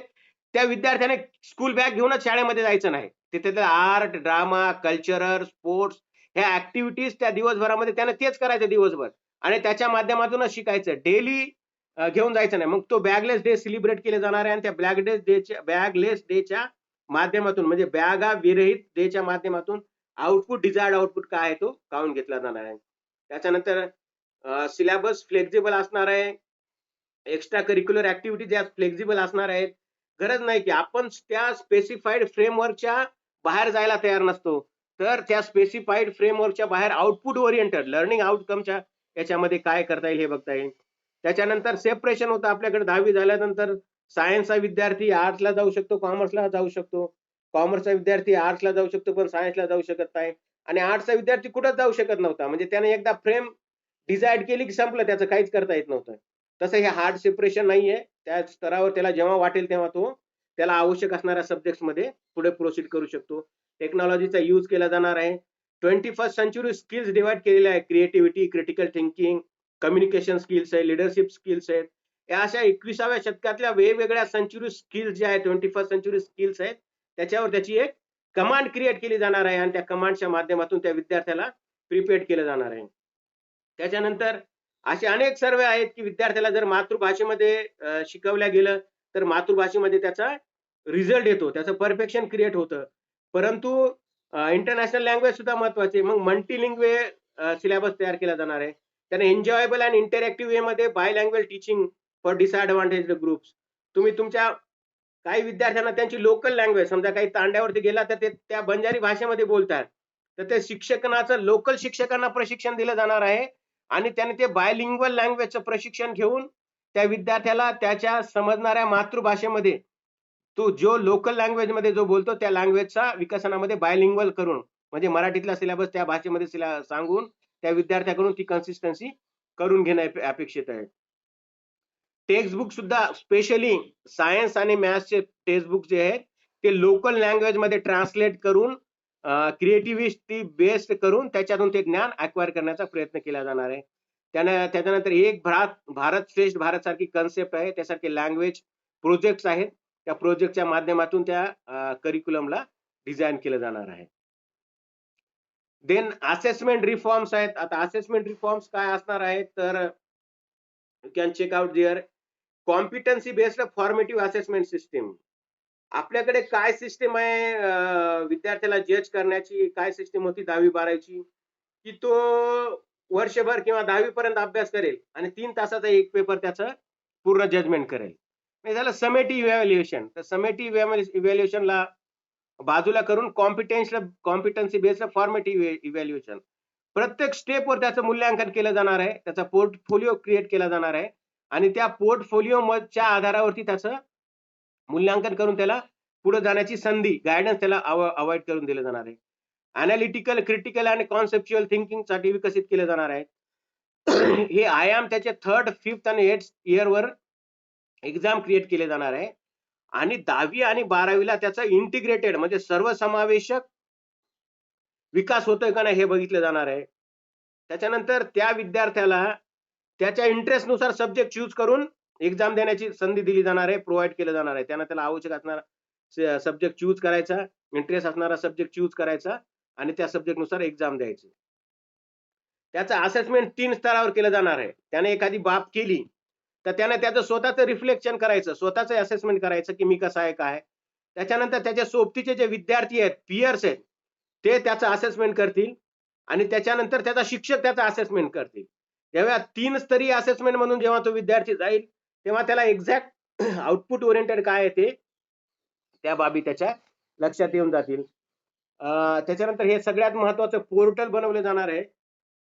S1: त्या विद्यार्थ्याने स्कूल बॅग घेऊनच शाळेमध्ये जायचं नाही. तिथे आर्ट, ड्रामा, कल्चरल, स्पोर्ट्स ह्या ऍक्टिव्हिटीज त्या दिवसभरामध्ये त्याने तेच करायचं दिवसभर आणि त्याच्या माध्यमातूनच शिकायचं. डेली घेऊन जायचं नाही. मग तो बॅगलेस डे सेलिब्रेट केले जाणार आहे आणि त्या बॅगलेस डेच्या माध्यमातून म्हणजे बॅगा विरहित डेच्या माध्यमातून आउटपुट, डिझायर्ड आउटपुट काय आहे तो काढून घेतला जाणार आहे. त्याच्यानंतर सिलेबस फ्लेक्झिबल असणार आहे. एक्स्ट्रा करिक्युलर ऍक्टिव्हिटीज या फ्लेक्झिबल असणार आहेत. गरज नाही की आपण त्या स्पेसिफाईड फ्रेमवर्कच्या बाहेर जायला तयार नसतो. तर त्या स्पेसिफाईड फ्रेमवर्कच्या बाहेर आउटपुट ओरिएंटेड लर्निंग आउटकमच्या याच्यामध्ये काय करता येईल हे बघता येईल. त्याच्यानंतर सेपरेशन होतं आपल्याकडे 10वी झाल्यानंतर सायन्सचा विद्यार्थी आर्ट्सला जाऊ शकतो, कॉमर्सला जाऊ शकतो. कॉमर्सचा विद्यार्थी आर्ट्सला जाऊ शकतो पण सायन्सला जाऊ शकत नाही आणि आर्ट्सचा विद्यार्थी कुठंच जाऊ शकत नव्हता. म्हणजे त्याने एकदा फ्रेम डिसाईड केली की संपलं, त्याचं काहीच करता येत नव्हतं. तसं हे हार्ड सेपरेशन नाहीये. त्या स्तरावर त्याला जेव्हा वाटेल तेव्हा तो त्याला आवश्यक असणाऱ्या सब्जेक्ट्समध्ये पुढे प्रोसीड करू शकतो. टेक्नॉलॉजीचा यूज केला जाणार आहे. 21st सेंचुरी स्किल्स डिवाइड केलेले आहे. Creativity, critical thinking, communication skills आहे, लिडरशिप स्किल्स आहेत. या अशा 21व्या शतकातल्या वेगवेगळ्या सेंचुरी स्किल्स जे आहेत, 21st सेंचुरी स्किल्स आहेत, त्याच्यावर त्याची एक कमांड क्रिएट केली जाणार आहे आणि त्या कमांडच्या माध्यमातून त्या विद्यार्थ्याला प्रिपेअर केलं जाणार आहे. त्याच्यानंतर असे अनेक सर्वे आहेत की विद्यार्थ्याला जर मातृभाषेमध्ये शिकवल्या गेलं तर मातृभाषेमध्ये त्याचा रिझल्ट येतो, त्याचं परफेक्शन क्रिएट होतं. परंतु इंटरनॅशनल लँग्वेज सुद्धा महत्वाची. मग मल्टीलिंग्वे सिलेबस तयार केला जाणार आहे. त्याने एन्जॉयबल अँड इंटरॅक्टिव्ह वे मध्ये by language teaching for disadvantage groups. तुम्ही तुमच्या काही विद्यार्थ्यांना त्यांची लोकल लँग्वेज, समजा काही तांड्यावरती गेला तर ते त्या बंजारी भाषेमध्ये बोलतात, तर ते शिक्षकांचं लोकल शिक्षकांना प्रशिक्षण दिलं जाणार आहे आणि त्याने ते बायलिंग्वल लँग्वेजचं प्रशिक्षण घेऊन त्या विद्यार्थ्याला त्याच्या समजणाऱ्या मातृभाषेमध्ये तो जो लोकल लँग्वेज मध्ये जो बोलतो त्या लँग्वेजचा विकसनामध्ये बायलिंग्वल करून म्हणजे मराठीतला सिलेबस त्या भाषेमध्ये सांगून त्या विद्यार्थ्याकडून ती कन्सिस्टन्सी करून घेणं अपेक्षित आहे. टेक्स्टबुक सुद्धा स्पेशली सायन्स आणि मॅथ्सचे टेक्स्टबुक जे आहेत ते लोकल लँग्वेज मध्ये ट्रान्सलेट करून क्रिएटिव्हिटी बेस्ड करून त्याच्यातून ते ज्ञान अक्वायर करण्याचा प्रयत्न केला जाणार आहे. त्याच्यानंतर एक भारत श्रेष्ठ भारत सारखी कन्सेप्ट आहे, त्यासारखे लँग्वेज प्रोजेक्ट्स आहेत. त्या प्रोजेक्टच्या माध्यमातून त्या करिक्युलमला डिझाईन केलं जाणार आहे. देन असेसमेंट रिफॉर्म्स आहेत. आता असेसमेंट रिफॉर्म्स काय असणार आहेत तर you can check out there. Competency based formative assessment system. आपल्याकडे काय सिस्टीम आहे विद्यार्थ्याला जज करण्याची, काय सिस्टीम होती 10वी 12वीची की तो वर्षभर किंवा 10वी पर्यंत अभ्यास करेल आणि 3 तासाचा एक पेपर त्याचं पूर्ण जजमेंट करेल. नाही झालं समेटिव्ह इव्हॅल्युएशन. तर समेटिव्ह इव्हॅल्युएशनला बाजूला करून कॉम्पिटन्सी बेस्ड फॉर्मेटिव्ह इव्हॅल्युएशन, प्रत्येक स्टेपवर त्याचं मूल्यांकन केलं जाणार आहे, त्याचा पोर्टफोलिओ क्रिएट केला जाणार आहे आणि त्या पोर्टफोलिओच्या आधारावरती त्याचं मूल्यांकन करून त्याला पुढे जाण्याची संधी, गायडन्स त्याला अवॉइड करून दिलं जाणार आहे. अनालिटिकल, क्रिटिकल आणि कॉन्सेप्च्युअल थिंकिंग साठी विकसित केले जाणार आहे. हे आयाम त्याचे 3rd, 5th आणि 8th इयरवर एक्झाम क्रिएट केले जाणार आहे आणि 10वी आणि 12वीला त्याचा इंटिग्रेटेड म्हणजे सर्वसमावेशक विकास होतोय का नाही हे बघितलं जाणार आहे. त्याच्यानंतर त्या विद्यार्थ्याला त्याच्या इंटरेस्ट नुसार सब्जेक्ट चूज करून एक्झाम देण्याची संधी दिली जाणार आहे, प्रोव्हाइड केलं जाणार आहे. त्यांना त्याला आवश्यक असणारा सब्जेक्ट चूज करायचा, इंटरेस्ट असणारा सब्जेक्ट चूज करायचा आणि त्या सब्जेक्ट नुसार एक्झाम द्यायची. त्याचं असेसमेंट 3 स्तरावर केलं जाणार आहे. त्याने एखादी बाब केली तर त्याने त्याचं स्वतःचं रिफ्लेक्शन करायचं, स्वतःचं असेसमेंट करायचं की मी कसा आहे काय. त्याच्यानंतर त्याच्या सोबतीचे जे विद्यार्थी आहेत, पियर्स आहेत, ते त्याचं असेसमेंट करतील आणि त्याच्यानंतर त्याचा शिक्षक त्याचा असेसमेंट करतील. जेव्हा 3 स्तरीय असेसमेंट म्हणून जेव्हा तो विद्यार्थी जाईल तेव्हा त्याला एक्झॅक्ट आउटपुट ओरिएंटेड काय आहे ते त्या बाबी त्याच्या लक्षात येऊन जातील. त्याच्यानंतर हे सगळ्यात महत्वाचं पोर्टल बनवलं जाणार आहे,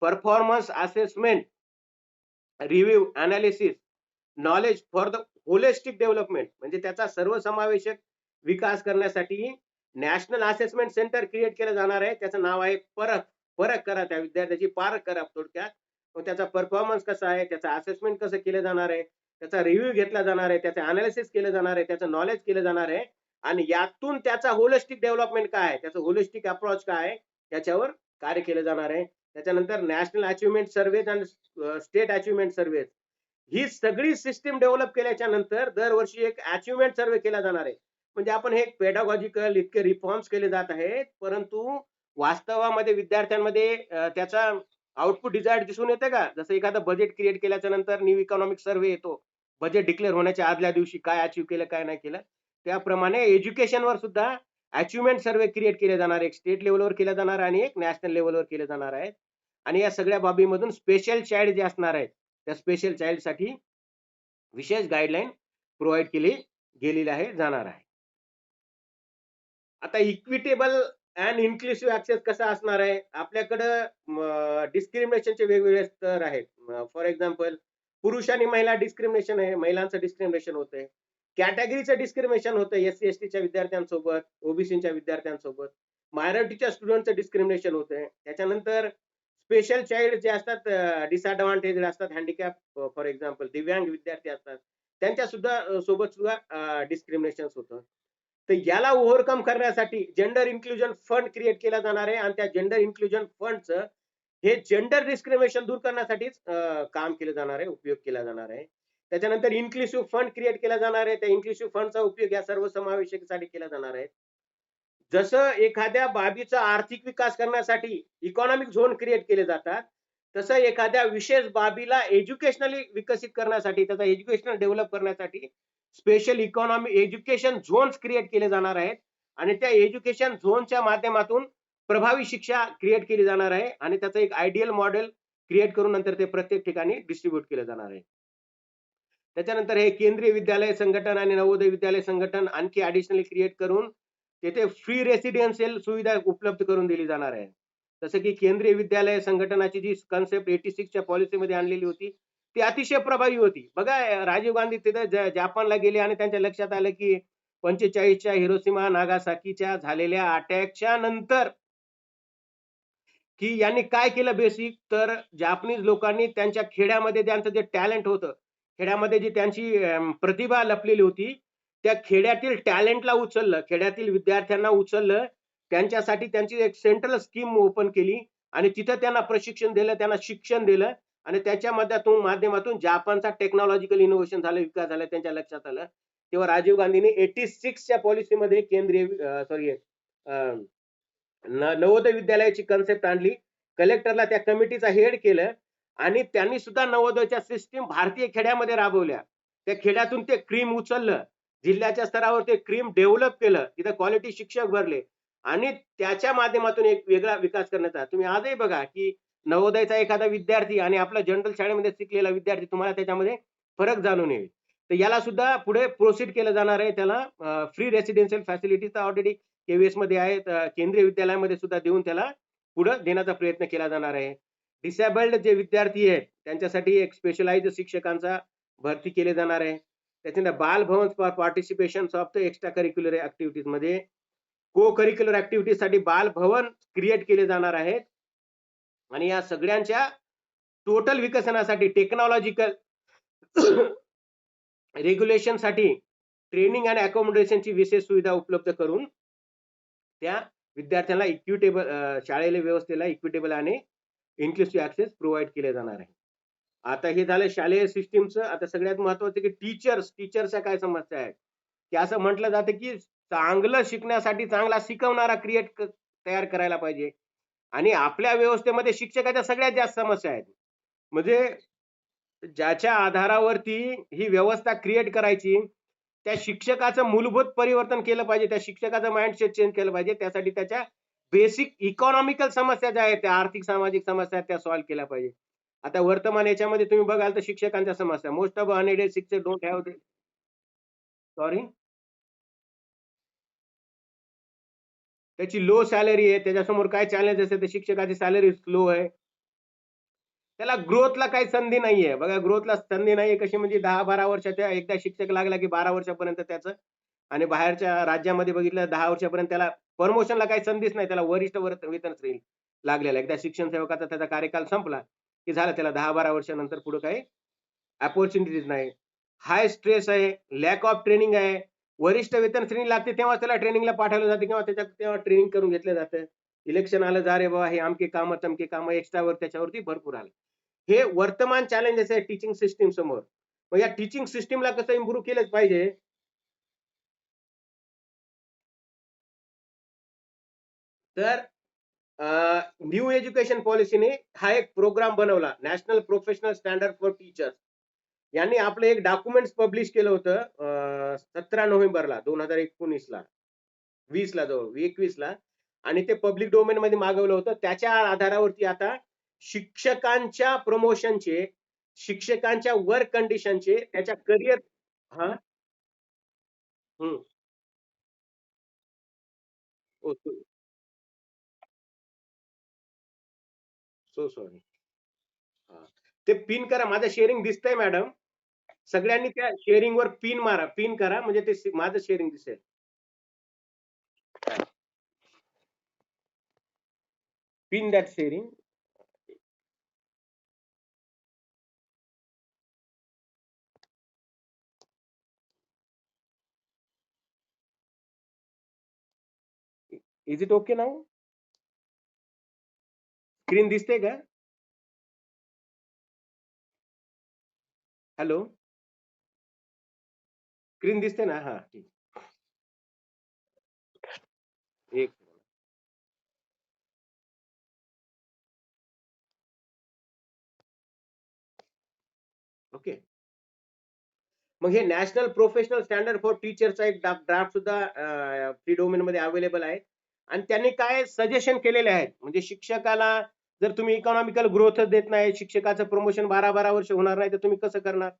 S1: performance assessment review analysis knowledge for the holistic development, म्हणजे त्याचा सर्वसमावेशक विकास करण्यासाठी नॅशनल असेसमेंट सेंटर क्रिएट केलं जाणार आहे. त्याचं नाव आहे परख करा, त्या विद्यार्थ्याची पारख करा थोडक्यात. मग त्याचा परफॉर्मन्स कसा आहे, त्याचं असेसमेंट कसं केलं जाणार आहे, त्याचा रिव्ह्यू घेतला जाणार आहे, त्याचं अनालिसिस केलं जाणार आहे, त्याचं नॉलेज केलं जाणार आहे आणि यातून त्याचा होलिस्टिक डेव्हलपमेंट काय आहे, त्याचं होलिस्टिक अप्रोच काय आहे त्याच्यावर कार्य केलं जाणार आहे. त्याच्यानंतर नॅशनल अचिव्हमेंट सर्व्हे आणि स्टेट अचिव्हमेंट सर्व्हे, ही सगळी सिस्टीम डेव्हलप केल्याच्या नंतर दरवर्षी एक अचिव्हमेंट सर्व्हे केला जाणार आहे. म्हणजे आपण हे पेडागॉजिकल इतके रिफॉर्म्स केले जात आहेत, परंतु वास्तवामध्ये विद्यार्थ्यांमध्ये त्याचा आउटपुट डिझायर्ड दिसून येते का? जसं एखादं बजेट क्रिएट केल्याच्या नंतर न्यू इकॉनॉमिक सर्व्हे येतो, बजेट डिक्लेअर होण्याच्या आदल्या दिवशी काय अचीव्ह केलं काय नाही केलं. त्याप्रमाणे एज्युकेशनवर सुद्धा अचिव्हमेंट सर्व्हे क्रिएट केले जाणार, एक स्टेट लेवलवर केला जाणार आणि एक नॅशनल लेवलवर केले जाणार आहे. आणि या सगळ्या बाबीमधून स्पेशल चाइल्ड जे असणार आहेत त्या स्पेशल चाइल्ड साठी विशेष गाईडलाईन प्रोव्हाइड केली गेलेली आहे, जाणार आहे. आता इक्विटेबल अँड इन्क्लुसिव्ह ऍक्सेस कसा असणार आहे, आपल्याकडं डिस्क्रिमिनेशनचे वेगवेगळे स्तर आहेत. फॉर एक्झाम्पल पुरुष आणि महिला डिस्क्रिमिनेशन आहे, महिलांचं डिस्क्रिमिनेशन होतंय, कॅटेगरीचं डिस्क्रिमिनेशन होतंय, SC ST च्या विद्यार्थ्यांसोबत, ओबीसीच्या विद्यार्थ्यांसोबत, मायनॉरिटीच्या स्टुडंटचं डिस्क्रिमिनेशन होतंय. त्याच्यानंतर स्पेशल चाइल्ड जे असतात, डिसएडव्हान्टेज असतात, हँडिकॅप फॉर एक्झाम्पल दिव्यांग विद्यार्थी असतात, त्यांच्या सुद्धा सोबत सुद्धा डिस्क्रिमिनेशन होतं. तर याला ओव्हरकम करण्यासाठी जेंडर इन्क्लुजन फंड क्रिएट केला जाणार आहे आणि त्या जेंडर इन्क्लुजन फंडचं हे जेंडर डिस्क्रिमिनेशन दूर करण्यासाठीच काम केलं जाणार आहे, उपयोग केला जाणार आहे. त्याच्यानंतर इन्क्लुसिव्ह फंड क्रिएट केला जाणार आहे, त्या इन्क्लुसिव्ह फंडचा उपयोग या सर्व समावेशकासाठी केला जाणार आहे. जसं एखाद्या बाबीचा आर्थिक विकास करण्यासाठी इकॉनॉमिक झोन क्रिएट केले जातात, तसं एखाद्या विशेष बाबीला एज्युकेशनली विकसित करण्यासाठी, त्याचा एज्युकेशनल डेव्हलप करण्यासाठी special economy education zones create केले जाणार आहेत आणि त्या एज्युकेशन झोनच्या माध्यमातून प्रभावी शिक्षा क्रिएट केली जाणार आहे आणि त्याचं एक आयडियल मॉडेल क्रिएट करून नंतर ते प्रत्येक ठिकाणी डिस्ट्रीब्यूट केलं जाणार आहे. त्याच्यानंतर हे केंद्रीय विद्यालय संघटन आणि नवोदय विद्यालय संघटन आणखी ऍडिशनली क्रिएट करून तेथे फ्री रेसिडेन्शियल सुविधा उपलब्ध करून दिली जाणार आहे. जसं की केंद्रीय विद्यालय संघटनाची जी कन्सेप्ट 86 च्या पॉलिसीमध्ये आणलेली होती ती अतिशय प्रभावी होती. बघा राजीव गांधी तिथे जपानला गेले आणि त्यांच्या लक्षात आलं की 45च्या हिरोशिमा नागासाकीच्या झालेल्या अटॅकच्या नंतर की यांनी काय केलं बेसिक, तर जापनीज लोकांनी त्यांच्या खेड्यामध्ये त्यांचं जे टॅलेंट होतं, खेड्यामध्ये जी त्यांची प्रतिभा लपलेली होती, त्या खेड्यातील टॅलेंटला उचललं, खेड्यातील विद्यार्थ्यांना उचललं, त्यांच्यासाठी त्यांची एक सेंट्रल स्कीम ओपन केली आणि तिथं त्यांना प्रशिक्षण दिलं, त्यांना शिक्षण दिलं आणि त्याच्या माध्यमातून जापानचा टेक्नॉलॉजिकल इनोव्हेशन झालं, विकास झाला, त्यांच्या लक्षात आलं. तेव्हा राजीव गांधींनी 86 च्या पॉलिसीमध्ये केंद्रीय नवोदय विद्यालयाची कन्सेप्ट आणली, कलेक्टरला त्या कमिटीचा हेड केलं आणि त्यांनी सुद्धा नवोदयच्या सिस्टीम भारतीय खेड्यामध्ये राबवल्या. त्या खेड्यातून ते क्रीम उचललं, जिल्ह्याच्या स्तरावर ते क्रीम डेव्हलप केलं, तिथे क्वालिटी शिक्षक भरले आणि त्याच्या माध्यमातून एक वेगळा विकास करण्याचा. तुम्ही आजही बघा की नवोदयचा एखादा विद्यार्थी आणि आपला जनरल शाळेमध्ये शिकलेला विद्यार्थी, तुम्हाला त्याच्यामध्ये फरक जाणून येईल. तर याला सुद्धा पुढे प्रोसीड केलं जाणार आहे. त्याला free residential facilities already KVS मध्ये आहे, केंद्रीय विद्यालयामध्ये सुद्धा देऊन त्याला पुढे देण्याचा प्रयत्न केला जाणार आहे. डिसेबल्ड जे विद्यार्थी आहेत त्यांच्यासाठी एक स्पेशलाइज्ड शिक्षकांचा भरती केले जाणार आहे. त्याच्यानंतर Bal Bhavan for participation of the extra curricular activities मध्ये को करिक्युलर ऍक्टिव्हिटीज साठी बालभवन क्रिएट केले जाणार आहेत. आणि या सगळ्यांच्या टोटल विकसनासाठी टेक्नॉलॉजिकल रेग्युलेशन साठी ट्रेनिंग आणि अकोमोडेशनची विशेष सुविधा उपलब्ध करून त्या विद्यार्थ्यांना इक्विटेबल शाळेच्या व्यवस्थेला इक्विटेबल आणि इन्क्लुसिव्ह ऍक्सेस प्रोव्हाइड केले जाणार आहे. आता हे झालं शालेय सिस्टीमचं. आता सगळ्यात महत्वाचं की टीचर्सच्या काय समस्या आहेत की असं म्हटलं जातं की चांगलं शिकण्यासाठी चांगला शिकवणारा तयार करायला पाहिजे. आणि आपल्या व्यवस्थेमध्ये शिक्षकाच्या सगळ्यात जास्त समस्या आहेत. म्हणजे ज्याच्या आधारावरती ही व्यवस्था क्रिएट करायची त्या शिक्षकाचं मूलभूत परिवर्तन केलं पाहिजे, त्या शिक्षकाचं माइंडसेट चेंज केलं पाहिजे. त्यासाठी त्याच्या बेसिक इकॉनॉमिकल समस्या ज्या आहेत त्या आर्थिक सामाजिक समस्या त्या सॉल्व्ह केल्या पाहिजे. आता वर्तमान याच्यामध्ये तुम्ही बघाल तर शिक्षकांच्या समस्या, मोस्ट ऑफ अनएडेड शिक्षक डोंट हॅव सॉरी त्याची लो सॅलरी आहे. त्याच्यासमोर काय चॅलेंज असेल तर शिक्षकाची सॅलरी स्लो आहे. त्याला ग्रोथला काही संधी नाहीये. बघा ग्रोथला संधी नाहीये कशी म्हणजे 10-12 वर्षाच्या एकदा शिक्षक लागला की 12 वर्षापर्यंत त्याचं, आणि बाहेरच्या राज्यामध्ये बघितलं 10 वर्षापर्यंत त्याला प्रमोशनला काही संधीच नाही. त्याला वरिष्ठ वेतन श्रेणी लागलेला. एकदा शिक्षण सेवकाचा त्याचा कार्यकाल संपला की झालं, त्याला 10-12 वर्षानंतर पुढे काही अपॉर्च्युनिटीज नाही. हाय स्ट्रेस आहे, लॅक ऑफ ट्रेनिंग आहे. वरिष्ठ वेतन श्रेणी लागते तेव्हा त्याला ट्रेनिंगला पाठवलं जाते किंवा तेव्हा ट्रेनिंग करून घेतलं जातं. इलेक्शन आलं जा रे बाबा हे आमके काम तमके काम एक्स्ट्रा वर्क त्याच्यावरती भरपूर आलं. हे वर्तमान चॅलेंजेस आहे टीचिंग सिस्टीम समोर. मग या टीचिंग सिस्टीमला कसं इम्प्रूव्ह केलंच पाहिजे. तर न्यू एज्युकेशन पॉलिसीने हा एक प्रोग्राम बनवला, national professional standard for teachers. यांनी आपलं एक डॉक्युमेंट पब्लिश केलं होतं 17 नोव्हेंबरला 2019ला 20ला जवळ 21ला, आणि ते पब्लिक डोमेन मध्ये मागवलं होतं. त्याच्या आधारावरती आता शिक्षकांच्या प्रमोशनचे, शिक्षकांच्या वर्क कंडिशनचे, त्याच्या करिअर हा सो सॉरी. ते पिन करा, माझं शेअरिंग दिसतंय मॅडम. सगळ्यांनी त्या शेअरिंग वर पिन मारा, पिन करा म्हणजे ते माझं शेअरिंग दिसेल. Pin that sharing. Is it okay now? Screen दिसते का? हॅलो, स्क्रीन दिसते ना? हा ठीक. एक ओके. मग हे नॅशनल प्रोफेशनल स्टँडर्ड फॉर टीचरचा एक ड्राफ्ट सुद्धा फ्री डोमेन मध्ये अवेलेबल आहे. आणि त्यांनी काय सजेशन केलेले आहेत म्हणजे शिक्षकाला जर तुम्ही इकॉनॉमिकल ग्रोथ देत नाही, शिक्षकाचं प्रमोशन 12-12 वर्ष होणार नाही तर तुम्ही कसं करणार.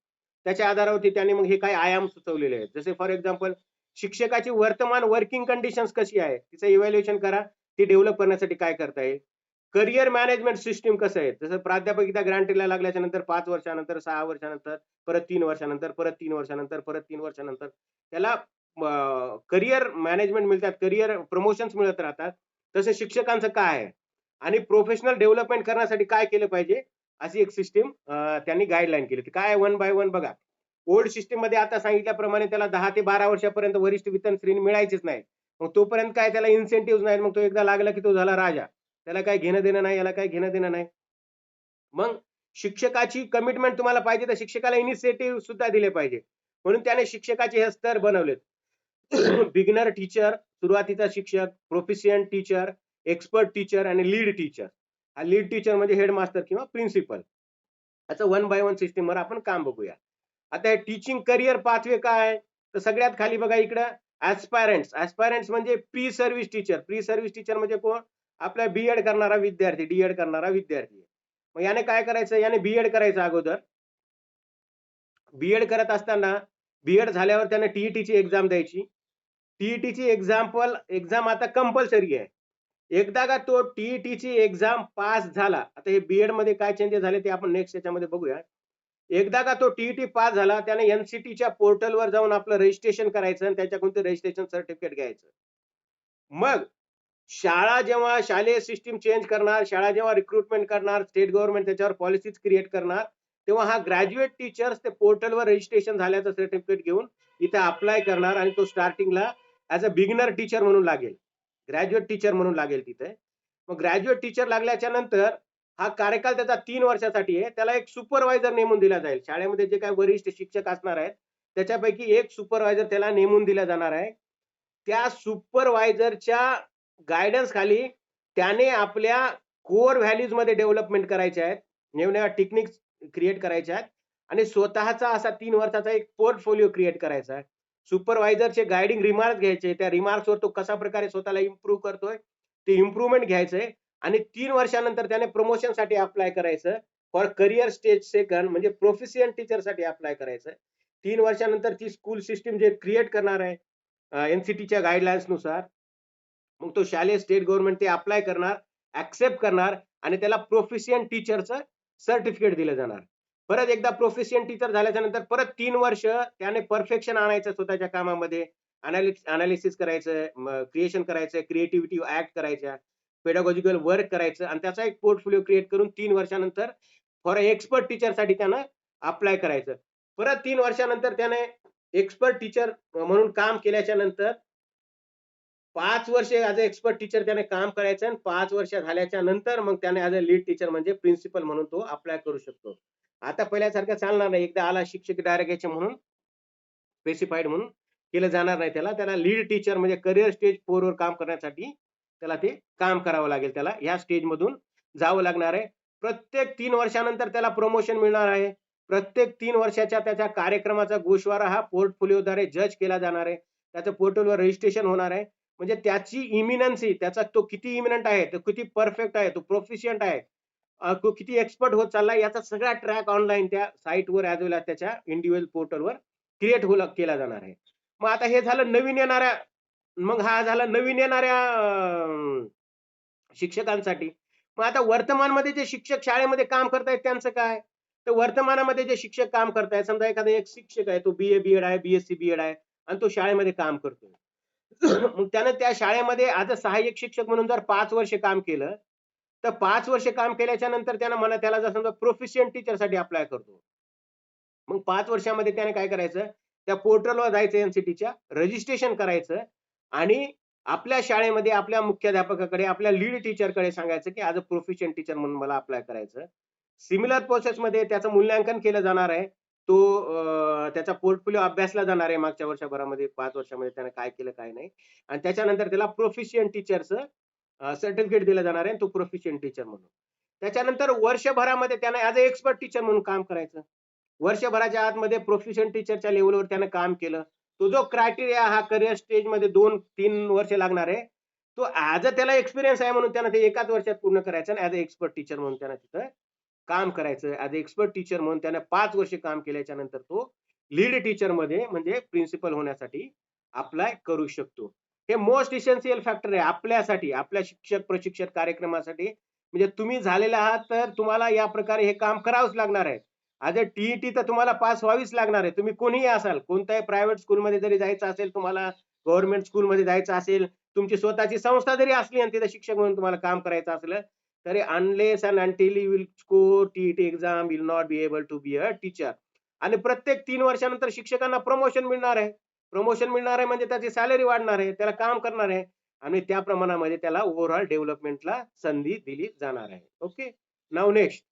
S1: त्याच्या आधारावरती त्यांनी मग हे काही आयाम सुचवलेले आहेत. जसे फॉर एक्झाम्पल शिक्षकाची वर्तमान वर्किंग कंडिशन्स कशी आहे तिचं इव्हॅल्युएशन करा, ती डेव्हलप करण्यासाठी काय करता येईल. करिअर मॅनेजमेंट सिस्टीम कसं आहे, जसं प्राध्यापक एकदा ग्रँटेडला लागल्याच्या नंतर 5 वर्षानंतर 6 वर्षानंतर परत 3 वर्षानंतर परत 3 वर्षानंतर परत 3 वर्षानंतर त्याला करिअर मॅनेजमेंट मिळतात, करिअर प्रमोशन्स मिळत राहतात. तसे शिक्षकांचं काय आहे आणि प्रोफेशनल डेव्हलपमेंट करण्यासाठी काय केलं पाहिजे अशी एक सिस्टीम त्यांनी गाईडलाईन केली. काय 1 बाय 1 बघा. ओल्ड सिस्टीम मध्ये आता सांगितल्याप्रमाणे त्याला 10 ते 12 वर्षापर्यंत वरिष्ठ वेतन श्रेणी मिळायचीच नाही. मग तोपर्यंत काय त्याला इन्सेंटिव्ह नाही, मग तो एकदा लागला की तो झाला राजा. त्याला काय घेणं देणं नाही, याला काय घेणं देणं नाही. मग शिक्षकाची कमिटमेंट तुम्हाला पाहिजे तर शिक्षकाला इनिशिएटिव्ह सुद्धा दिले पाहिजे. म्हणून त्याने शिक्षकाचे हे स्तर बनवलेत. बिगिनर टीचर, सुरुवातीचा शिक्षक, प्रोफिशियंट टीचर, एक्सपर्ट टीचर आणि लीड टीचर. हा लीड टीचर म्हणजे हेडमास्टर किंवा प्रिन्सिपल. याचं 1 बाय 1 सिस्टीमवर आपण काम बघूया. आता हे टीचिंग करिअर पाथवे काय, तर सगळ्यात खाली बघा इकडं ऍस्पायरंट्स म्हणजे pre service teacher. Pre service teacher म्हणजे कोण, आपला बीएड करणारा विद्यार्थी, डीएड करणारा विद्यार्थी. मग याने काय करायचं, याने बीएड करायचं अगोदर. बीएड करत असताना बीएड झाल्यावर त्याने टीईटीची एक्झाम द्यायची. टीईटीची एक्झाम आता कंपल्सरी आहे. एकदा का तो टीईटीची एक्झाम पास झाला, आता हे बीएड मध्ये काय चेंजेस झाले ते आपण नेक्स्ट याच्यामध्ये बघूया. एकदा का तो टीईटी पास झाला, त्याने एनसीटीच्या पोर्टलवर जाऊन आपलं रजिस्ट्रेशन करायचं आणि त्याच्याकडून ते रजिस्ट्रेशन सर्टिफिकेट घ्यायचं. मग शाळा जेव्हा शालेय सिस्टीम चेंज करणार, शाळा जेव्हा रिक्रुटमेंट करणार, स्टेट गव्हर्नमेंट त्याच्यावर पॉलिसीज क्रिएट करणार, तेव्हा हा ग्रॅज्युएट टीचर्स ते पोर्टलवर रजिस्ट्रेशन झाल्याचं सर्टिफिकेट घेऊन इथे अप्लाय करणार आणि तो स्टार्टिंगला ॲज अ बिगिनर टीचर म्हणून लागेल. ग्रॅज्युएट टीचर म्हणून लागेल तिथे. मग ग्रॅज्युएट टीचर लागल्याच्या नंतर हा कार्यकाल त्याचा 3 वर्षासाठी आहे. त्याला एक सुपरवायझर नेमून दिला जाईल. शाळेमध्ये जे काही वरिष्ठ शिक्षक असणार आहेत, त्याच्यापैकी एक सुपरवायझर त्याला नेमून दिला जाणार आहे. त्या सुपरवायझरच्या गाईडन्स खाली त्याने आपल्या कोर व्हॅल्यूज मध्ये डेव्हलपमेंट करायच्या आहेत, नव्या टेक्निक्स क्रिएट करायच्या आहेत आणि स्वतःचा असा 3 वर्षाचा एक पोर्टफोलिओ क्रिएट करायचा आहे. सुपरवायझरचे गायडिंग रिमार्क्स घ्यायचे, त्या रिमार्क्सवर तो कशा प्रकारे स्वतःला इम्प्रूव्ह करतोय ते इम्प्रूव्हमेंट घ्यायचंय आणि 3 वर्षानंतर त्याने प्रमोशनसाठी अप्लाय करायचं. फॉर करियर स्टेज सेकंड म्हणजे प्रोफिशियंट टीचरसाठी अप्लाय करायचं. 3 वर्षानंतर ती स्कूल सिस्टीम जे क्रिएट करणार आहे एनसीटीच्या गाईडलाईन्स नुसार, मग तो शालेय स्टेट गव्हर्नमेंट ते अप्लाय करणार, ऍक्सेप्ट करणार आणि त्याला प्रोफिशियंट टीचरचं सर्टिफिकेट दिलं जाणार. परत एकदा प्रोफिशियंट टीचर झाल्याच्या नंतर परत 3 वर्ष त्याने परफेक्शन आणायचं स्वतःच्या कामामध्ये, अनालिसिस करायचं, क्रिएशन करायचं, क्रिएटिव्हिटी ऍक्ट करायच्या, पेडागॉजिकल वर्क करायचं आणि त्याचा एक पोर्टफोलिओ क्रिएट करून 3 वर्षानंतर फॉर एक्सपर्ट टीचरसाठी त्यानं अप्लाय करायचं. परत 3 वर्षानंतर त्याने एक्सपर्ट टीचर म्हणून काम केल्याच्या नंतर 5 वर्ष ॲज अ एक्सपर्ट टीचर त्याने काम करायचं आणि 5 वर्ष झाल्याच्या नंतर मग त्याने ॲज अ लीड टीचर म्हणजे प्रिन्सिपल म्हणून तो अप्लाय करू शकतो. आता पहिल्यासारखं चालणार नाही. एकदा आला शिक्षक डायरेक्ट याचे म्हणून स्पेसिफाईड म्हणून केलं जाणार नाही त्याला. त्याला लीड टीचर म्हणजे करियर स्टेज 4 वर काम करण्यासाठी त्याला ते काम करावं लागेल. त्याला ह्या स्टेजमधून जावं लागणार आहे. प्रत्येक 3 वर्षानंतर त्याला प्रमोशन मिळणार आहे. प्रत्येक 3 वर्षाच्या त्याच्या कार्यक्रमाचा गोषवारा हा पोर्टफोलिओद्वारे जज केला जाणार आहे. त्याचं पोर्टलवर रजिस्ट्रेशन होणार आहे. म्हणजे त्याची इमिनन्सी, त्याचा तो किती इमिनंट आहे, तो किती परफेक्ट आहे, तो प्रोफिशियंट आहे, तो किती एक्सपर्ट होत चाललाय याचा सगळा ट्रॅक ऑनलाईन त्या साईटवर ॲज वेल एज त्याच्या इंडिव्हिज्युअल पोर्टलवर क्रिएट केला जाणार आहे. मग आता हे झालं नवीन येणाऱ्या, मग हा झाला नवीन येणाऱ्या शिक्षकांसाठी. मग आता वर्तमानमध्ये जे शिक्षक शाळेमध्ये काम करतायत त्यांचं काय? तर वर्तमानामध्ये जे शिक्षक काम करतायत, समजा एखादा एक शिक्षक आहे, तो बीए बीएड आहे, बीएससी बीएड आहे आणि तो शाळेमध्ये काम करतोय. मग त्यानं त्या शाळेमध्ये ॲज अ सहाय्यक शिक्षक म्हणून जर 5 वर्ष काम केलं, तर 5 वर्ष काम केल्याच्या नंतर त्याला जर समजा प्रोफिशियंट टीचरसाठी अप्लाय करतो. मग 5 वर्षामध्ये त्याने काय करायचं, त्या पोर्टलवर जायचं एनसीटीच्या, रजिस्ट्रेशन करायचं आणि आपल्या शाळेमध्ये आपल्या मुख्याध्यापकाकडे, आपल्या लीड टीचरकडे सांगायचं, की ॲज अ प्रोफिशियंट टीचर म्हणून मला अप्लाय करायचं. सिमिलर प्रोसेसमध्ये त्याचं मूल्यांकन केलं जाणार आहे. तो त्याचा पोर्टफोलिओ अभ्यासला जाणार आहे मागच्या वर्षभरामध्ये, 5 वर्षामध्ये त्याने काय केलं, काय नाही आणि त्याच्यानंतर त्याला प्रोफिशियंट टीचरचं सर्टिफिकेट दिलं जाणार आहे, तो प्रोफिशियंट टीचर म्हणून. त्याच्यानंतर वर्षभरामध्ये त्याने ॲज अ एक्सपर्ट टीचर म्हणून काम करायचं. वर्षभराच्या आतमध्ये प्रोफिशियंट टीचरच्या लेव्हलवर त्यानं काम केलं. तो जो क्रायटेरिया हा करियर स्टेजमध्ये 2-3 वर्ष लागणार आहे, तो ॲज अ त्याला एक्सपिरियन्स आहे म्हणून त्यानं ते एकाच वर्षात पूर्ण करायचं आणि ॲज अ एक्सपर्ट टीचर म्हणून त्यानं तिथं काम करायचं. ॲज अ एक्सपर्ट टीचर म्हणून त्यानं 5 वर्ष काम केल्याच्या नंतर तो लीड टीचरमध्ये म्हणजे प्रिन्सिपल होण्यासाठी अप्लाय करू शकतो. हे मोस्ट इसेन्शियल फॅक्टर आहे आपल्यासाठी, आपल्या शिक्षक प्रशिक्षक कार्यक्रमासाठी. म्हणजे तुम्ही झालेले आहात तर तुम्हाला या प्रकारे हे काम करावंच लागणार आहे. ॲज अ टीईटी तर तुम्हाला पास व्हावीच लागणार आहे. तुम्ही कोणीही असाल, कोणत्याही प्रायव्हेट स्कूलमध्ये जरी जायचं असेल तुम्हाला, गव्हर्नमेंट स्कूलमध्ये जायचं असेल, तुमची स्वतःची संस्था जरी असली आणि तिथे शिक्षक म्हणून तुम्हाला काम करायचं असलं, तरी unless and until you will score TET exam, will not be able to be a teacher. आणि प्रत्येक 3 वर्षानंतर शिक्षकांना प्रमोशन मिळणार आहे. प्रमोशन मिळणार आहे म्हणजे त्याची सॅलरी वाढणार आहे, त्याला काम करणार आहे आणि त्या प्रमाणामध्ये त्याला ओव्हरऑल डेव्हलपमेंटला संधी दिली जाणार आहे. ओके. Now next.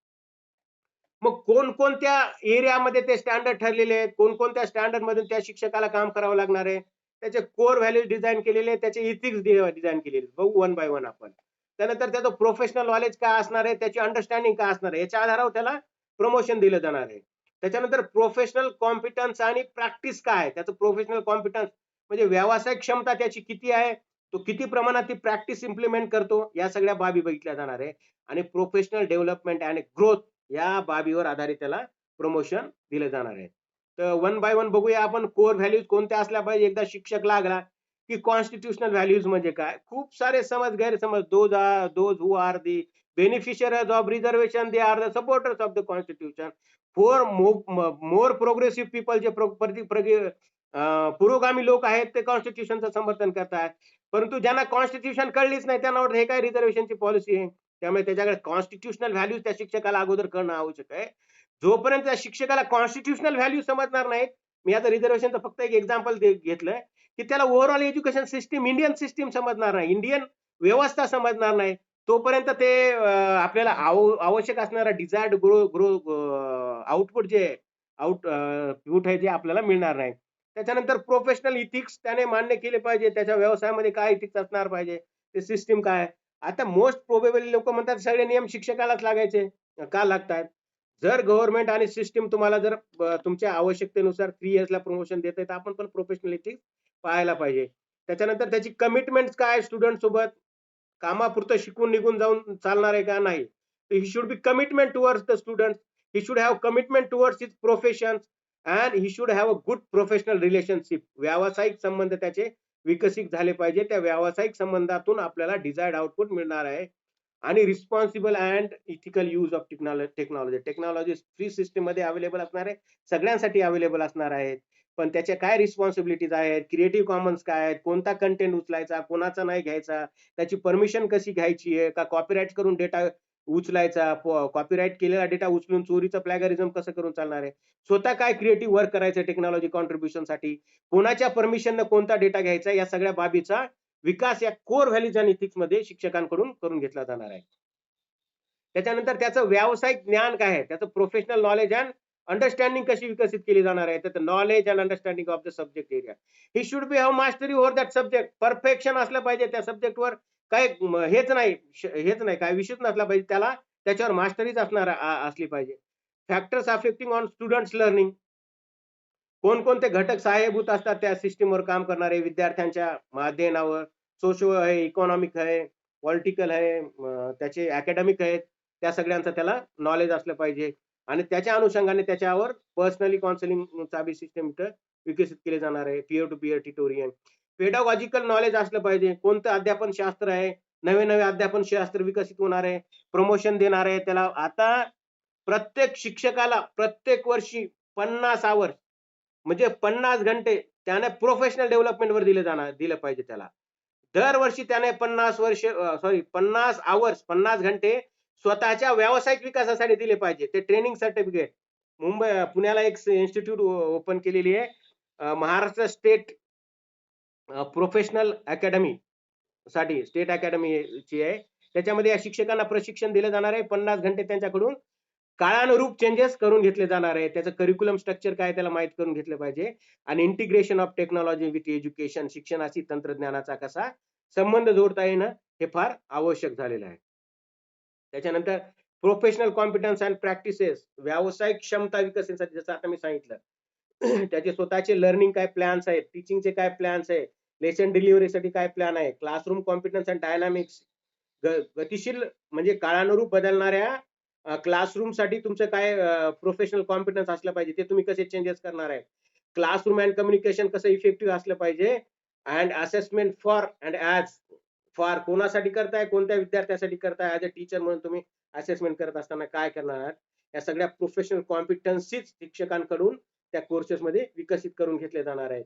S1: मग कोणकोणत्या एरियामध्ये ते स्टँडर्ड ठरलेले आहेत, कोणकोणत्या स्टँडर्ड मधून त्या शिक्षकाला काम करावं लागणार आहे, त्याचे कोर व्हॅल्यूज डिझाइन केलेले आहेत, त्याचे इथिक्स डिझाइन केलेले आहेत. बघू वन बाय वन आपण. त्यानंतर त्याचं प्रोफेशनल नॉलेज काय असणार आहे, त्याची अंडरस्टँडिंग काय असणार आहे, याच्या आधारावर त्याला प्रमोशन दिलं जाणार आहे. त्याच्यानंतर प्रोफेशनल कॉम्पिटन्स आणि प्रॅक्टिस काय आहे, त्याचं प्रोफेशनल कॉम्पिटन्स म्हणजे व्यावसायिक क्षमता त्याची किती आहे, तो किती प्रमाणात ती प्रॅक्टिस इम्प्लिमेंट करतो, या सगळ्या बाबी बघितल्या जाणार आहे. आणि प्रोफेशनल डेव्हलपमेंट आणि ग्रोथ या बाबीवर आधारित त्याला प्रमोशन दिलं जाणार आहे. तर वन बाय वन बघूया आपण कोर व्हॅल्यूज कोणत्या असल्या पाहिजे. एकदा शिक्षक लागला की कॉन्स्टिट्यूशनल व्हॅल्यूज म्हणजे काय. खूप सारे गैरसमज, those who are the beneficiaries of reservation they are the supporters of the constitution. For more progressive people, जे पुरोगामी लोक आहेत ते कॉन्स्टिट्यूशनचं समर्थन करतात. परंतु ज्यांना कॉन्स्टिट्यूशन कळलीच नाही त्यांना वाटतं हे काय रिझर्वेशनची पॉलिसी आहे. त्यामुळे त्याच्याकडे कॉन्स्टिट्यूशनल व्हॅल्यूज त्या शिक्षकाला अगोदर कळणं आवश्यक आहे. जोपर्यंत त्या शिक्षकाला कॉन्स्टिट्यूशनल व्हॅल्यू समजणार नाहीत, मी आता रिझर्वेशनचं फक्त एक एक्झाम्पल घेतलंय, की त्याला overall education system, Indian system समजणार नाही, इंडियन व्यवस्था समजणार नाही, तोपर्यंत ते आपल्याला आवश्यक असणारा डिझायर्ड ग्रो आउटपुट जे आउटपुट आहे जे आपल्याला मिळणार नाही. त्याच्यानंतर प्रोफेशनल इथिक्स त्याने मान्य केले पाहिजे. त्याच्या व्यवसायामध्ये काय इथिक्स असणार पाहिजे, ते सिस्टीम काय. आता मोस्ट प्रोबेबली लोक म्हणतात सगळे नियम शिक्षकालाच लागायचे, का लागतात. जर गव्हर्नमेंट आणि सिस्टीम तुम्हाला जर तुमच्या आवश्यकतेनुसार 3 इयर्सला प्रमोशन देत आहे, तर आपण पण प्रोफेशनल इथिक्स पाहायला पाहिजे. त्याच्यानंतर त्याची कमिटमेंट काय, स्टुडंट सोबत कामापुरतं शिकून निघून जाऊन चालणार आहे का नाही. He should be commitment towards the student. He should have commitment towards his profession and he should have a good professional relationship. व्यावसायिक संबंध त्याचे विकसित झाले पाहिजे. त्या व्यावसायिक संबंधातून आपल्याला डिझायर्ड आउटपुट मिळणार आहे. आणि responsible and ethical use of technology. Technology free system मध्ये अवेलेबल असणार आहे, सगळ्यांसाठी अवेलेबल असणार आहेत. पण त्याच्या काय रिस्पॉन्सिबिलिटीज आहेत, क्रिएटिव्ह कॉमन्स काय आहेत, कोणता कंटेंट उचलायचा, कोणाचा नाही घ्यायचा, त्याची परमिशन कशी घ्यायची आहे, का कॉपीराईट करून डेटा उचलायचा, कॉपीराईट केलेला डेटा उचलून चोरीचं प्लॅगरिझम कसं करून चालणार आहे, स्वतः काय क्रिएटिव्ह वर्क करायचं टेक्नॉलॉजी कॉन्ट्रीब्युशन साठी, कोणाच्या परमिशननं कोणता डेटा घ्यायचा, या सगळ्या बाबीचा विकास या कोर व्हॅल्यूज आणि इथिक्स मध्ये शिक्षकांकडून करून घेतला जाणार आहे. त्याच्यानंतर त्याचं व्यावसायिक ज्ञान काय आहे, त्याचं प्रोफेशनल नॉलेज अँड अंडरस्टँडिंग कशी विकसित केली जाणार आहे. तर knowledge and understanding of the subject area. He should be have mastery over that subject. Perfection असलं पाहिजे त्या सब्जेक्टवर. काय हेच नाही, काय विषयच नसला पाहिजे, त्याला त्याच्यावर मास्टरीच असली पाहिजे. Factors affecting on students learning. कोणकोणते घटक सहाय्यभूत असतात त्या सिस्टीमवर काम करणारे विद्यार्थ्यांच्या अध्ययनावर. सोशो आहे, इकॉनॉमिक आहे, पॉलिटिकल आहे, त्याचे अकॅडमिक आहेत, त्या सगळ्यांचं त्याला नॉलेज असलं पाहिजे. आणि त्याच्या अनुषंगाने त्याच्यावर पर्सनली काउन्सिलिंगचा बी सिस्टम विकसित केले जाणार आहे. Peer to peer tutorial. Pedagogical knowledge असलं पाहिजे. कोणतं अध्यापन शास्त्र आहे, नवे नवे अध्यापन शास्त्र विकसित होणार आहे, प्रमोशन देणार आहे त्याला. आता प्रत्येक शिक्षकाला प्रत्येक वर्षी 50 आवर्स म्हणजे 50 घंटे त्याने प्रोफेशनल डेव्हलपमेंटवर दिलं पाहिजे त्याला. दरवर्षी त्याने 50 आवर्स 50 घंटे स्वतःच्या व्यावसायिक विकासासाठी दिले पाहिजे. ते ट्रेनिंग सर्टिफिकेट पुण्याला एक इन्स्टिट्यूट ओपन केलेली आहे, महाराष्ट्र स्टेट प्रोफेशनल अकॅडमी साठी, स्टेट अकॅडमीची आहे. त्याच्यामध्ये या शिक्षकांना प्रशिक्षण दिलं जाणार आहे. 50 घंटे त्यांच्याकडून काळानुरूप चेंजेस करून घेतले जाणार आहे. त्याचं करिक्युलम स्ट्रक्चर काय त्याला माहित करून घेतलं पाहिजे. आणि integration of technology with education, शिक्षणाशी तंत्रज्ञानाचा कसा संबंध जोडता येणं हे फार आवश्यक झालेलं आहे. त्याच्यानंतर प्रोफेशनल कॉम्पिटन्स अँड प्रॅक्टिसेस, व्यावसायिक क्षमता विकसितसाठी, जसं आता मी सांगितलं त्याचे स्वतःचे लर्निंग काय प्लॅन्स आहेत, टीचिंगचे काय प्लॅन्स आहे, लेसन डिलिव्हरीसाठी काय प्लॅन आहे, क्लासरूम कॉम्पिटन्स अँड डायनामिक्स, गतिशील म्हणजे काळानुरूप बदलणाऱ्या क्लासरूम साठी तुमचं काय प्रोफेशनल कॉम्पिटन्स असलं पाहिजे, ते तुम्ही कसे चेंजेस करणार आहे. क्लासरूम अँड कम्युनिकेशन कसं इफेक्टिव्ह असलं पाहिजे. And assessment for and as for, कोणासाठी करताय, कोणत्या विद्यार्थ्यासाठी करताय, ऍज अ टीचर म्हणून तुम्ही असेसमेंट करत असताना काय करणार आहात. या सगळ्या प्रोफेशनल कॉम्पिटन्सीज शिक्षकांकडून त्या कोर्सेस मध्ये विकसित करून घेतले जाणार आहेत.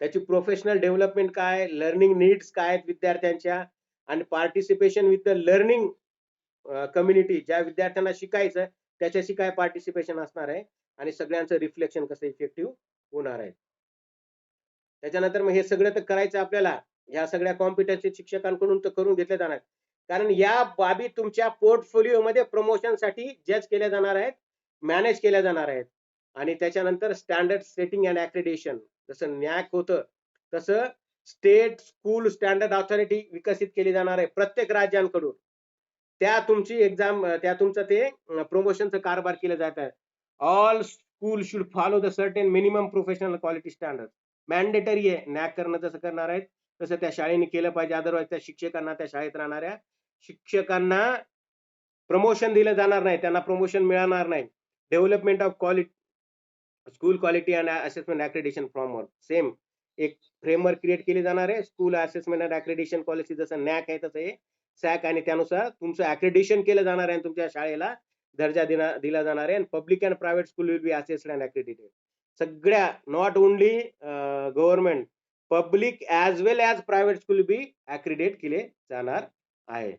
S1: त्याची प्रोफेशनल डेव्हलपमेंट काय, लर्निंग नीड्स काय आहेत विद्यार्थ्यांच्या, आणि participation with the learning community, ज्या विद्यार्थ्यांना शिकायचं त्याच्याशी काय पार्टिसिपेशन असणार आहे, आणि सगळ्यांचं रिफ्लेक्शन कसं इफेक्टिव्ह होणार आहे. त्याच्यानंतर मग हे सगळं तर करायचं आपल्याला, या सगळ्या कॉम्पिटन्सी शिक्षकांकडून तर करून घेतल्या जाणार, कारण या बाबी तुमच्या पोर्टफोलिओ मध्ये प्रमोशन साठी जज केल्या जाणार आहेत, मॅनेज केल्या जाणार आहेत. आणि त्याच्यानंतर स्टँडर्ड सेटिंग अँड ॲक्रेडिशन, जसं नॅक होतं तसं स्टेट स्कूल स्टँडर्ड ऑथॉरिटी विकसित केली जाणार आहे प्रत्येक राज्यांकडून. त्या तुमची एक्झाम, त्या तुमचं ते प्रमोशनचं कारभार केलं जात आहे. All school should follow the certain minimum professional quality standard. Mandatory आहे, नॅक करणं जसं करणार आहेत तसं त्या शाळेने केलं पाहिजे. अदरवाईज त्या शिक्षकांना, त्या शाळेत राहणाऱ्या शिक्षकांना प्रमोशन दिलं जाणार नाही, त्यांना प्रमोशन मिळणार नाही. Development of quality school quality and assessment accreditation framework, same एक फ्रेमवर्क क्रिएट केली जाणार आहे. School assessment and accreditation policy जसं नॅक आहे तसं हे सॅक आणि त्यानुसार तुमचं अक्रेडिटेशन केलं जाणार आहे. तुमच्या शाळेला दर्जा दिला जाणार आहे. आणि public and private school will be assessed and accredited. सगळ्या not only government, public as well as private school be accredit केले जाणार आहे.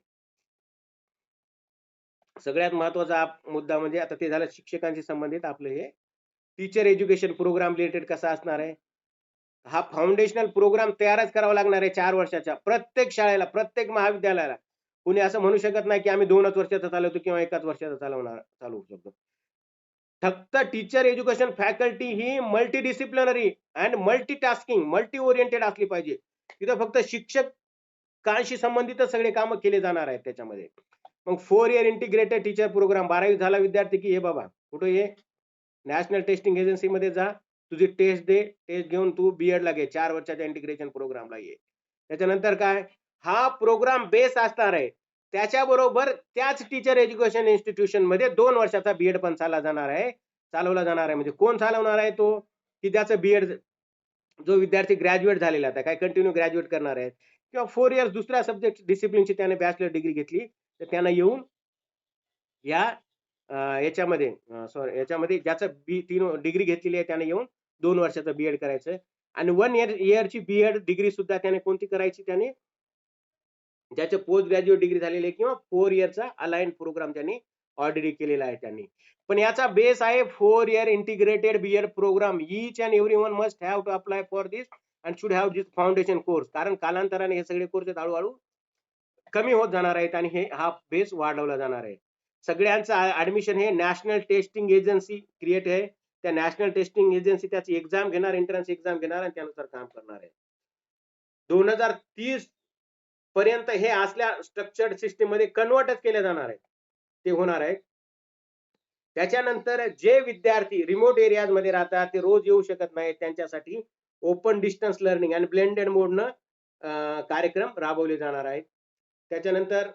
S1: सगळ्यात महत्वाचा मुद्दा म्हणजे आता ते झालं शिक्षकांशी संबंधित. आपलं हे टीचर एज्युकेशन प्रोग्राम रिलेटेड कसा असणार आहे. हा फाउंडेशनल प्रोग्राम तयारच करावा लागणार आहे 4 वर्षाच्या प्रत्येक शाळेला, प्रत्येक महाविद्यालयाला. कुणी असं म्हणू शकत नाही की आम्ही 2च वर्षाचा चालवतो किंवा 1च वर्षाचा चालवू शकतो. फक्त teacher education faculty he multidisciplinary and multitasking, multi oriented असली पाहिजे. तिथं फक्त शिक्षकांशी संबंधित सगळे कामं केले जाणार आहेत त्याच्यामध्ये. मग 4 इयर इंटिग्रेटेड टीचर प्रोग्राम. 12वी झाला विद्यार्थी की हे बाबा कुठं ये, नॅशनल टेस्टिंग एजन्सी मध्ये जा, तुझी टेस्ट दे, टेस्ट घेऊन तू बीएड ला घे, 4 वर्षाच्या इंटिग्रेशन प्रोग्रामला ये. त्याच्यानंतर काय, हा प्रोग्राम बेस असणार आहे. त्याच्याबरोबर त्याच टीचर एज्युकेशन इन्स्टिट्यूशन मध्ये 2 वर्षाचा बीएड पण चालवला जाणार आहे. म्हणजे कोण चालवणार आहे तो, की ज्याचं बीएड, जो विद्यार्थी ग्रॅज्युएट झालेला आहे, काय कंटिन्यू ग्रॅज्युएट करणार आहे किंवा 4 इयर्स दुसऱ्या सब्जेक्ट डिसिप्लिनची त्याने बॅचलर डिग्री घेतली, तर त्यांना येऊन या याच्यामध्ये ज्याचं 3 डिग्री घेतलेली आहे त्याने येऊन 2 वर्षाचं बीएड करायचं. आणि 1 इयरची बीएड डिग्री सुद्धा त्याने कोणती करायची, त्याने ज्याचे पोस्ट ग्रॅज्युएट डिग्री झालेली आहे किंवा 4 इयरचा अलाइन्ड प्रोग्राम त्यांनी ऑलरेडी केलेला आहे त्यांनी. पण याचा बेस आहे 4 year integrated BEd program. Each and everyone must have to apply for this and should have this foundation course. कारण कालांतराने हे सगळे कोर्स हळूहळू कमी होत जाणार आहेत आणि हा बेस वाढवला जाणार आहे. सगळ्यांचं ऍडमिशन हे नॅशनल टेस्टिंग एजन्सी क्रिएट आहे. त्या नॅशनल टेस्टिंग एजन्सी त्याची एक्झाम घेणार, एंट्रन्स एक्झाम घेणार आणि त्यानुसार काम करणार आहे. 2030 पर्यंत हे असल्या स्ट्रक्चर्ड सिस्टीम मध्ये कन्वर्टच केले जाणार आहे, ते होणार आहे. त्याच्यानंतर जे विद्यार्थी रिमोट एरियाज मध्ये राहतात, ते रोज येऊ शकत नाहीत, त्यांच्यासाठी ओपन डिस्टन्स लर्निंग आणि ब्लेंडेड मोडनं कार्यक्रम राबवले जाणार आहेत. त्याच्यानंतर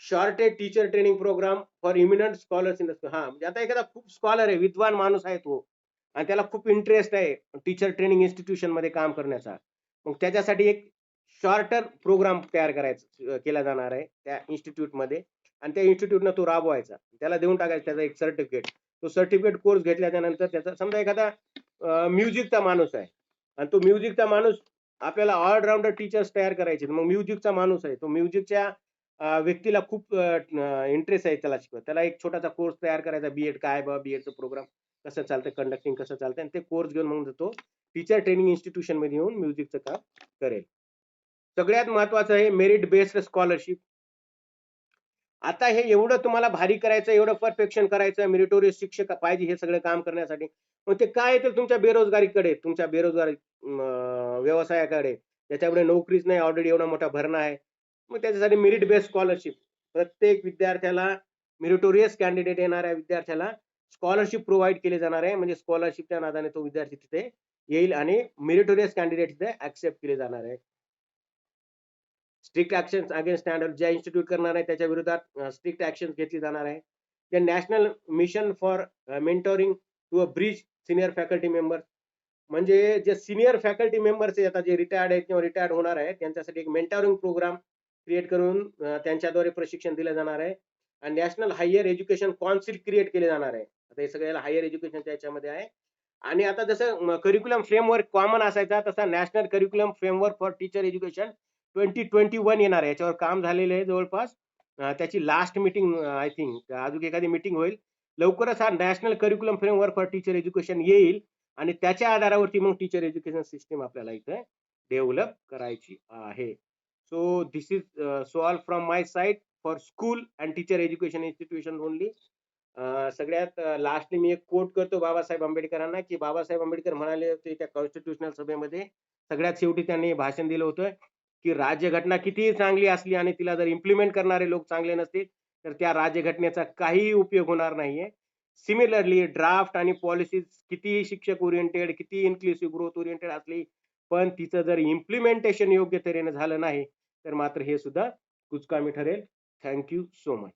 S1: shorted teacher training program for eminent scholars in the school. म्हणजे आता एखादा खूप स्कॉलर आहे, विद्वान माणूस आहे तो, आणि त्याला खूप इंटरेस्ट आहे टीचर ट्रेनिंग इन्स्टिट्यूशन मध्ये काम करण्याचा. मग त्याच्यासाठी एक शॉर्टर प्रोग्राम तयार केला जाणार आहे त्या इन्स्टिट्यूट मध्ये, आणि त्या इन्स्टिट्यूटनं तो राबवायचा, त्याला देऊन टाकायचा त्याचा एक सर्टिफिकेट. तो सर्टिफिकेट कोर्स घेतल्याच्या नंतर त्याचा, समजा एखादा म्युझिकचा माणूस आहे आणि तो म्युझिकचा माणूस आपल्याला ऑलराऊंडर टीचर्स तयार करायचे. मग म्युझिकचा माणूस आहे, तो म्युझिकच्या व्यक्तीला खूप इंटरेस्ट आहे त्याला शिकवत, त्याला एक छोटासा कोर्स तयार करायचा. बीएड काय बा, बीएडचं प्रोग्राम कसं चालतं, कंडक्टिंग कसं चालतं, आणि ते कोर्स घेऊन मग तो टीचर ट्रेनिंग इन्स्टिट्यूशन मध्ये येऊन म्युझिकचं काम करेल. सगळ्यात महत्वाचं आहे मेरिट बेस्ड स्कॉलरशिप. आता हे एवढं तुम्हाला भारी करायचं, एवढं परफेक्शन करायचं, मेरिटोरियस शिक्षक पाहिजे हे सगळं काम करण्यासाठी. मग ते काय तर तुमच्या बेरोजगारीकडे, तुमच्या बेरोजगारी व्यवसायाकडे, त्याच्याकडे नोकरीच नाही, ऑलरेडी एवढा मोठा भरणा आहे. मग त्याच्यासाठी मेरिट बेस्ड स्कॉलरशिप, प्रत्येक विद्यार्थ्याला, मेरिटोरियस कॅन्डिडेट येणाऱ्या विद्यार्थ्याला स्कॉलरशिप प्रोव्हाइड केली जाणार आहे. म्हणजे स्कॉलरशिपच्या नादाने तो विद्यार्थी तिथे येईल आणि मेरिटोरियस कॅन्डिडेट तिथे ऍक्सेप्ट केले जाणार आहे. स्ट्रिक्ट ऍक्शन अगेन्स्ट स्टँडर्ड, ज्या इन्स्टिट्यूट करणार आहे त्याच्या विरोधात स्ट्रिक्ट ऍक्शन घेतली जाणार आहे. The national mission for mentoring to a bridge senior faculty member. म्हणजे जे सिनियर फॅकल्टी मेंबर्स आता जे रिटायर्ड आहेत किंवा रिटायर्ड होणार आहेत, त्यांच्यासाठी एक मेंटोरिंग प्रोग्राम क्रिएट करून त्यांच्याद्वारे प्रशिक्षण दिलं जाणार आहे. आणि national higher education council create केले जाणार आहे. आता हे सगळ्याला हायर एज्युकेशनच्या याच्यामध्ये आहे. आणि आता जसं करिक्युलम फ्रेमवर्क कॉमन असायचा, तसा national curriculum framework for teacher education 2021 येणार आहे. याच्यावर काम झालेलं आहे जवळपास. त्याची लास्ट मीटिंग आय थिंक, अजून एखादी मीटिंग होईल लवकरच. हा national curriculum framework for teacher education येईल आणि त्याच्या आधारावरती मग टीचर एज्युकेशन सिस्टीम आपल्याला इथे डेव्हलप करायची आहे. So this is all from my side for school and teacher education institution only. सगळ्यात लास्टली मी एक कोट करतो बाबासाहेब आंबेडकरांना, की बाबासाहेब आंबेडकर म्हणाले होते त्या कॉन्स्टिट्यूशनल सभेमध्ये, सगळ्यात शेवटी त्यांनी भाषण दिलं होतं, की राज्यघटना कितीही चांगली असली आणि तिला जर इम्प्लिमेंट करणारे लोक चांगले नसतील, तर त्या राज्यघटनेचा काहीही उपयोग होणार नाहीये. सिमिलरली ड्राफ्ट आणि पॉलिसीज कितीही शिक्षक ओरिएंटेड, किती इन्क्लुसिव्ह ग्रोथ ओरिएंटेड असली, पण तिचं जर इम्प्लिमेंटेशन योग्य तऱ्हेने झालं नाही, तर मात्र हे सुद्धा कुचकामी ठरेल. Thank you so much.